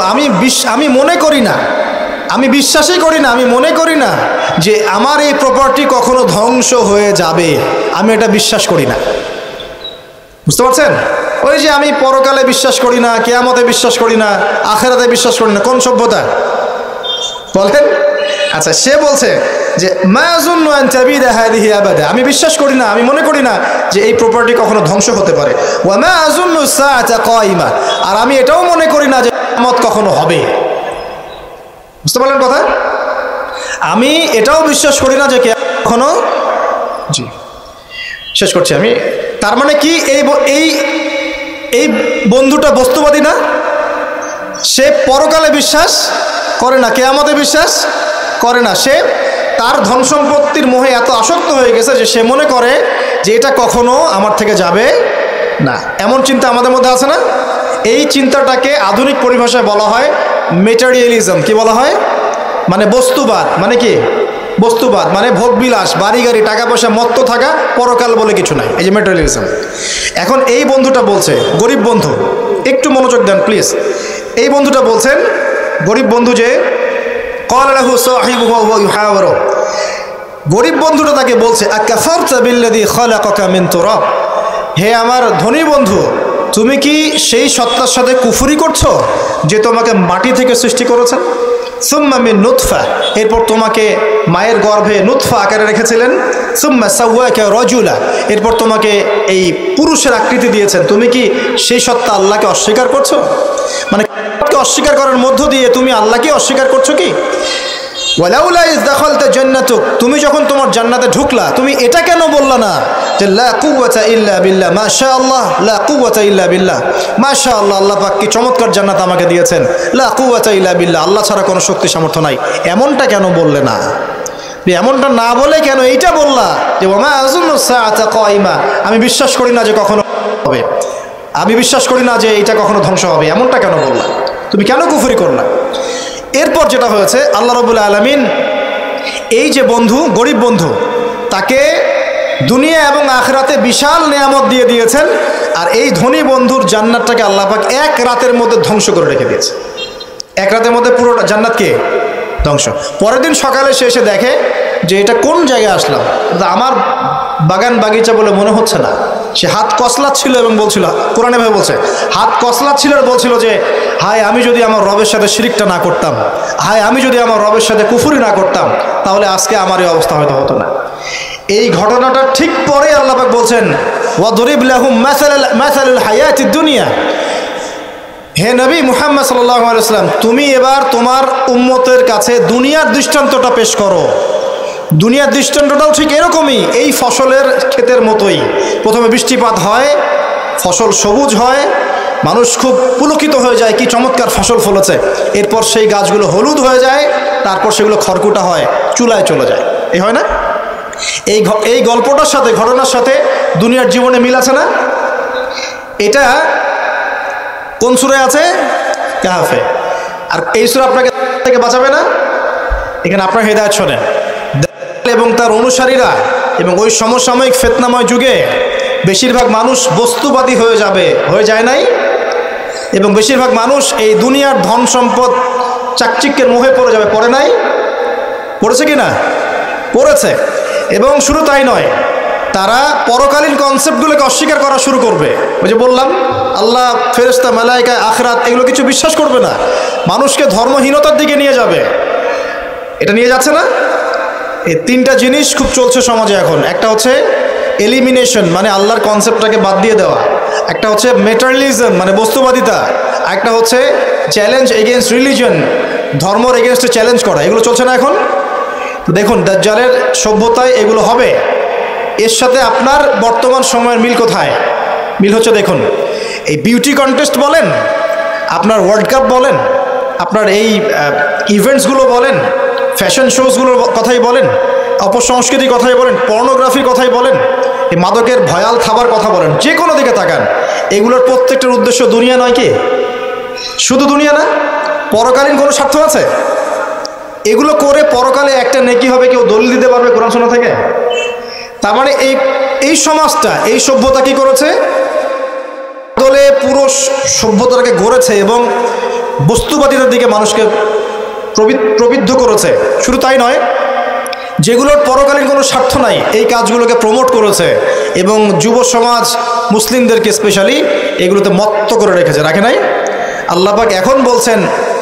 আমি মনে করি না, আমি বিশ্বাসই করি না, আমি মনে করি না যে আমার এই প্রপার্টি কখনো ধ্বংস হয়ে যাবে। আমি এটা বিশ্বাস করি না। বুঝতে পারছেন? ওই যে আমি পরকালে বিশ্বাস করি না, কিয়ামতে বিশ্বাস করি না, আখিরাতে বিশ্বাস করি না। কোন সভ্যতা বলেন? আচ্ছা, সে বলছে যে মা আযুন্নু আন তাবিদা হাযিহি আবাদা। আমি বিশ্বাস করি না, আমি মনে করি না যে এই প্রপার্টি কখনো ধ্বংস হতে পারে। ওয়া মা আযুন্নু সাআতা কায়িমা। আর আমি এটাও মনে করি না যে কিয়ামত কখনো হবে। বুঝতে পারলেন কথা? আমি এটাও বিশ্বাস করি না যে কখনো। জি, শেষ করছি আমি। তার মানে কি, এই বন্ধুটা বস্তুবাদী না? সে পরকালে বিশ্বাস করে না, কিয়ামতে বিশ্বাস করে না। সে তার ধন সম্পত্তির মোহে এত আসক্ত হয়ে গেছে যে সে মনে করে যে এটা কখনো আমার থেকে যাবে না। এমন চিন্তা আমাদের মধ্যে আছে না? এই চিন্তাটাকে আধুনিক পরিভাষায় বলা হয় মেটেরিয়ালিজম। কি বলা হয়? মানে বস্তুবাদ। মানে কি? বস্তুবাদ মানে ভোগবিলাস, বাড়ি গাড়ি, টাকা পয়সা, মত্ত থাকা, পরকাল বলে কিছু নাই। এই যে মেটেরিয়ালিজম। এখন এই বন্ধুটা বলছে, গরিব বন্ধু, একটু মনোযোগ দেন প্লিজ। এই বন্ধুটা বলছেন, গরিব বন্ধু, যে ক্বালা লাহু সাহিবুহু ওয়া ইউহাওয়ারু। গরিব বন্ধুটা তাকে বলছে, আকাফারতা বিল্লাযী খালাকাকা মিন তুরাব। হে আমার ধনী বন্ধু, তুমি কি সেই সত্তার সাথে কুফরি করছো যে তোমাকে মাটি থেকে সৃষ্টি করেছেন? সুম্মা মিন নুতফা, এরপর তোমাকে মায়ের গর্ভে নুতফা আকারে রেখেছিলেন, সুম্মা সাওয়াকা রাজুলা, এরপর তোমাকে এই পুরুষের আকৃতি দিয়েছেন। তুমি কি সেই সত্তা আল্লাহকে অস্বীকার করছো? মানে অস্বীকার করার মধ্য দিয়ে তুমি আল্লাহকে অস্বীকার করছো কি? ওয়ালাউলা ইয দাখালতা জান্নাতুক, তুমি যখন তোমার জান্নাতে ঢুকলা তুমি এটা কেন বললা না যে লা কুওয়াতা ইল্লা বিল্লাহ, মাশাআল্লাহ, লা কুওয়াতা ইল্লা বিল্লাহ, মাশাআল্লাহ, আল্লাহ পাক কি চমৎকার জান্নাত আমাকে দিয়েছেন, লা কুওয়াতা ইল্লা বিল্লাহ, আল্লাহ ছাড়া কোনো শক্তি সামর্থ্য নাই, এমনটা কেন বললে না? এমনটা না বলে কেন এইটা বললা যে ওয়া মা আযুন্নু সাআতা কায়িমা, আমি বিশ্বাস করি না যে কখনো হবে, আমি বিশ্বাস করি না যে এটা কখনো ধ্বংস হবে, এমনটা কেন বললা? তুমি কেন কুফরি করলা? এরপর যেটা হয়েছে, আল্লাহ রাব্বুল আলামিন এই যে বন্ধু, গরিব বন্ধু, তাকে দুনিয়া এবং আখিরাতে বিশাল নেয়ামত দিয়ে দিয়েছেন, আর এই ধনী বন্ধুর জান্নাতটাকে আল্লাহ পাক এক রাতের মধ্যে ধ্বংস করে রেখে দিয়েছে। এক রাতের মধ্যে পুরো জান্নাতকে ধ্বংস। পরের দিন সকালে সে এসে দেখে যে এটা কোন জায়গায় আসলাম, আমার বাগান বাগিচা বলে মনে হচ্ছে না। সে হাত কসলাচ্ছিল এবং বলছিল, কোরআনে ভাবে বলছে, হাত কসলাচ্ছিল আর বলছিল যে হায় আমি যদি আমার রবের সাথে শিরকটা না করতাম, হায় আমি যদি আমার রবের সাথে কুফরি না করতাম, তাহলে আজকে আমার এই অবস্থা হয়তো হতো না। এই ঘটনাটা ঠিক পরে আল্লাহ পাক বলছেন ওয়াদরিব লাহুম মাসালুল হায়াতিদ দুনিয়া, হে নবী মুহাম্মদ সাল্লাল্লাহু আলাইহি ওয়াসাল্লাম, তুমি এবার তোমার উম্মতের কাছে দুনিয়ার দৃষ্টান্তটা পেশ করো। দুনিয়ার দৃষ্টান্তটাও ঠিক এরকমই, এই ফসলের ক্ষেতের মতোই। প্রথমে বৃষ্টিপাত হয়, ফসল সবুজ হয়, মানুষ খুব পুলকিত হয়ে যায়, কি চমৎকার ফসল ফলেছে। এরপর সেই গাছগুলো হলুদ হয়ে যায়, তারপর সেগুলো খড়কুটা হয়, চুলায় চলে যায়। এই হয় না? এই গল্পটার সাথে, ঘটনার সাথে দুনিয়ার জীবনে মিল আছে না? এটা কোন সূরায় আছে? কাহফে। আর এই সূরা আপনাকে থেকে বাঁচাবে না? এখানে আপনার হেদায়েত শোনেন। এবং তার অনুসারীরা এবং ওই সমসাময়িক ফিতনাময় যুগে বেশিরভাগ মানুষ বস্তুবাদী হয়ে যাবে, হয়ে যায় নাই? এবং বেশিরভাগ মানুষ এই দুনিয়ার ধন সম্পদ চাকচিক্যের মোহে পড়ে যাবে, পড়ে নাই? পড়েছে কি না? পড়েছে। এবং শুধু তাই নয়, তারা পরকালীন কনসেপ্টগুলোকে অস্বীকার করা শুরু করবে। ওই যে বললাম, আল্লাহ, ফেরেশতা, মালায়েকা, আখিরাত এগুলো কিছু বিশ্বাস করবে না, মানুষকে ধর্মহীনতার দিকে নিয়ে যাবে। এটা নিয়ে যাচ্ছে না? এই তিনটা জিনিস খুব চলছে সমাজে এখন। একটা হচ্ছে এলিমিনেশন, মানে আল্লাহর কনসেপ্টটাকে বাদ দিয়ে দেওয়া। একটা হচ্ছে মেটারিয়ালিজম, মানে বস্তুবাদিতা। একটা হচ্ছে চ্যালেঞ্জ এগেনস্ট রিলিজন, ধর্মর এগেনস্টে চ্যালেঞ্জ করা। এগুলো চলছে না এখন? তো দেখুন, দাজ্জালের সভ্যতায় এগুলো হবে। এর সাথে আপনার বর্তমান সময়ের মিল কোথায়? মিল হচ্ছে, দেখুন, এই বিউটি কন্টেস্ট বলেন, আপনার ওয়ার্ল্ড কাপ বলেন, আপনার এই ইভেন্টসগুলো বলেন, ফ্যাশন শোজগুলোর কথাই বলেন, অপসংস্কৃতির কথাই বলেন, পর্নোগ্রাফির কথাই বলেন, এই মাদকের ভয়াল খাবার কথা বলেন, যে কোনো দিকে তাকান, এগুলোর প্রত্যেকটার উদ্দেশ্য দুনিয়া নয় কি? শুধু দুনিয়া না, পরকালীন কোনো স্বার্থ আছে? এগুলো করে পরকালে একটা নেকি হবে, কেউ দলিল দিতে পারবে কোরআন শোনা থেকে? তার মানে এই সমাজটা, এই সভ্যতা কি করেছে? দলে পুরো সভ্যতাটাকে গড়েছে এবং বস্তুবাদিতার দিকে মানুষকে প্রবৃদ্ধ করেছে। শুধু তাই নয়, যেগুলোর পরকালীন কোনো স্বার্থ নাই এই কাজগুলোকে প্রমোট করেছে এবং যুব সমাজ, মুসলিমদেরকে স্পেশালি এগুলোতে মত্ত করে রেখেছে, রাখে নাই? আল্লাহ পাক এখন বলছেন,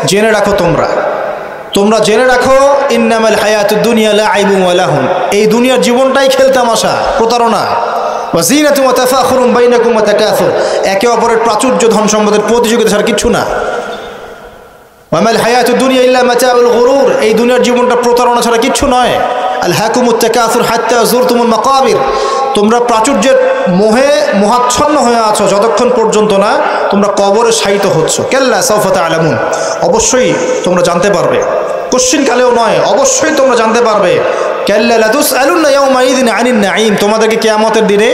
জেনে রাখো, তোমরা জেনে রাখো, ইন্নামাল হায়াতুদ দুনিয়া লাইবুন ওয়া লাহুন, এই দুনিয়ার জীবনটাই খেলতামাশা, প্রতারণা। ওয়া যিনাতুন ওয়া তাফাখুরুন বাইনাকুম ওয়া তাকাসুর, একে অপরের প্রাচুর্য, ধন সম্পদের প্রতিযোগিতা ছাড়া কিচ্ছু না। ওয়ামাল হায়াতুদ দুনিয়া ইল্লা মাতাউল গুরুর, এই দুনিয়ার জীবনটা প্রতারণা ছাড়া কিচ্ছু নয়। আলহাকুমুত তাকাসুর হাত্তা যুরতুমুল মাকাবির, তোমরা প্রাচুর্যের মোহে মোহাচ্ছন্ন হয়ে আছো যতক্ষণ পর্যন্ত না তোমরা কবরে শায়িত হচ্ছ। কাল্লা সাউফা তা'লামুন, অবশ্যই তোমরা জানতে পারবে, কোশ্চিনকালেও নয়, অবশ্যই তোমরা জানতে পারবে। কাল্লা লাতুসআলুনা ইয়াওমাইযিন আনিন নাঈম, তোমাদেরকে কিয়ামতের দিনে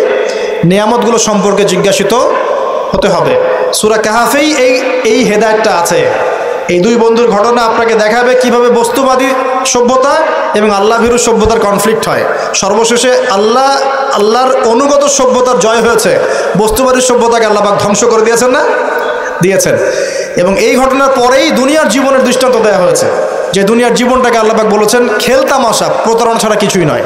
নিয়ামতগুলো সম্পর্কে জিজ্ঞাসিত হতে হবে। সূরা কাহফেই এই হেদায়েতটা আছে। এই দুই বন্ধুর ঘটনা আপনাকে দেখাবে কিভাবে বস্তুবাদী সভ্যতা এবং আল্লাহ ভীরু সভ্যতার কনফ্লিক্ট হয়। সর্বশেষে আল্লাহর অনুগত সভ্যতার জয় হয়েছে, বস্তুবাদী সভ্যতাকে আল্লাহ পাক ধ্বংস করে দিয়েছেন না? দিয়েছেন। এবং এই ঘটনার পরেই দুনিয়ার জীবনের দৃষ্টান্ত দেওয়া হয়েছে, যে দুনিয়ার জীবনটাকে আল্লাহ পাক বলেছেন খেলতামাশা, প্রতারণা ছাড়া কিছুই নয়।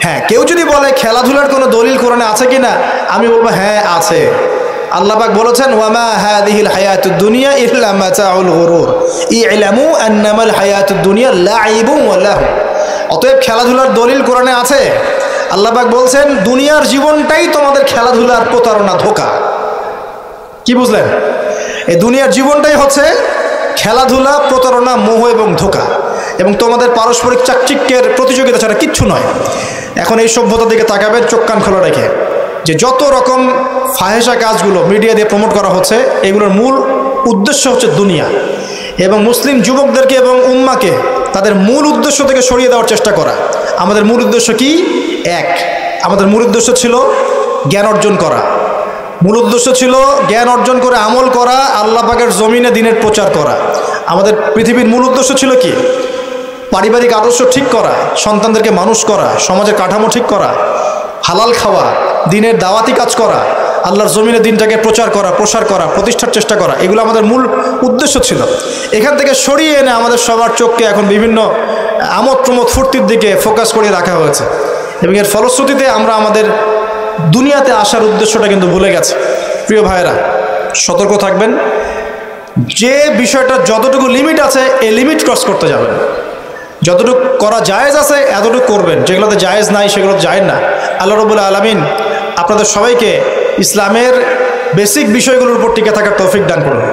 হ্যাঁ, কেউ যদি বলে খেলাধুলার কোনো দলিল কোরআনে আছে কি না, আমি বলবো হ্যাঁ আছে। আল্লাহ পাক বলেছেন ওয়ামা হাযিহিল হায়াতুদ দুনিয়া ইল্লা মাতাউল গুরুর ই'লামু আন্নামাল হায়াতুদ দুনিয়া লাইবুন ওয়া লাহু। অতএব খেলাধুলার দলিল কোরআনে আছে। আল্লাহ পাক বলছেন দুনিয়ার জীবনটাই তোমাদের খেলাধুলার প্রতারণা, ধোঁকা। কি বুঝলেন? এই দুনিয়ার জীবনটাই হচ্ছে খেলাধুলা, প্রতারণা, মোহ এবং ধোঁকা, এবং তোমাদের পারস্পরিক চাকচিক্যের প্রতিযোগিতা ছাড়া কিচ্ছু নয়। এখন এই সভ্যতার দিকে তাকাবেন চোখ কান খোলা রেখে, যে যত রকম ফাহেসা কাজগুলো মিডিয়া দিয়ে প্রমোট করা হচ্ছে, এগুলোর মূল উদ্দেশ্য হচ্ছে দুনিয়া, এবং মুসলিম যুবকদেরকে এবং উম্মাকে তাদের মূল উদ্দেশ্য থেকে সরিয়ে দেওয়ার চেষ্টা করা। আমাদের মূল উদ্দেশ্য কি? এক, আমাদের মূল উদ্দেশ্য ছিল জ্ঞান অর্জন করা। মূল উদ্দেশ্য ছিল জ্ঞান অর্জন করে আমল করা, আল্লাহ পাকের জমিনে দ্বীনের প্রচার করা। আমাদের পৃথিবীর মূল উদ্দেশ্য ছিল কি? পারিবারিক আদর্শ ঠিক করা, সন্তানদেরকে মানুষ করা, সমাজের কাঠামো ঠিক করা, হালাল খাওয়া, দ্বীনের দাওয়াতি কাজ করা, আল্লাহর জমিনে দ্বীনটাকে প্রচার করা, প্রসার করা, প্রতিষ্ঠার চেষ্টা করা। এগুলো আমাদের মূল উদ্দেশ্য ছিল। এখান থেকে সরিয়ে এনে আমাদের সবার চোখকে এখন বিভিন্ন আমোদ প্রমোদ ফুর্তির দিকে ফোকাস করে রাখা হয়েছে, এবং এর ফলশ্রুতিতে আমরা আমাদের দুনিয়াতে আসার উদ্দেশ্যটা কিন্তু ভুলে গেছে। প্রিয় ভাইয়েরা, সতর্ক থাকবেন। যে বিষয়টা যতটুকু লিমিট আছে, এই লিমিট ক্রস করতে যাবেন। যতটুকু করা জায়েজ আছে এতটুকু করবেন, যেগুলোতে জায়েজ নাই সেগুলো জায়েজ না। আল্লাহ রাব্বুল আলামিন আপনাদের সবাইকে ইসলামের বেসিক বিষয়গুলোর উপর টিকে থাকার তৌফিক দান করুন।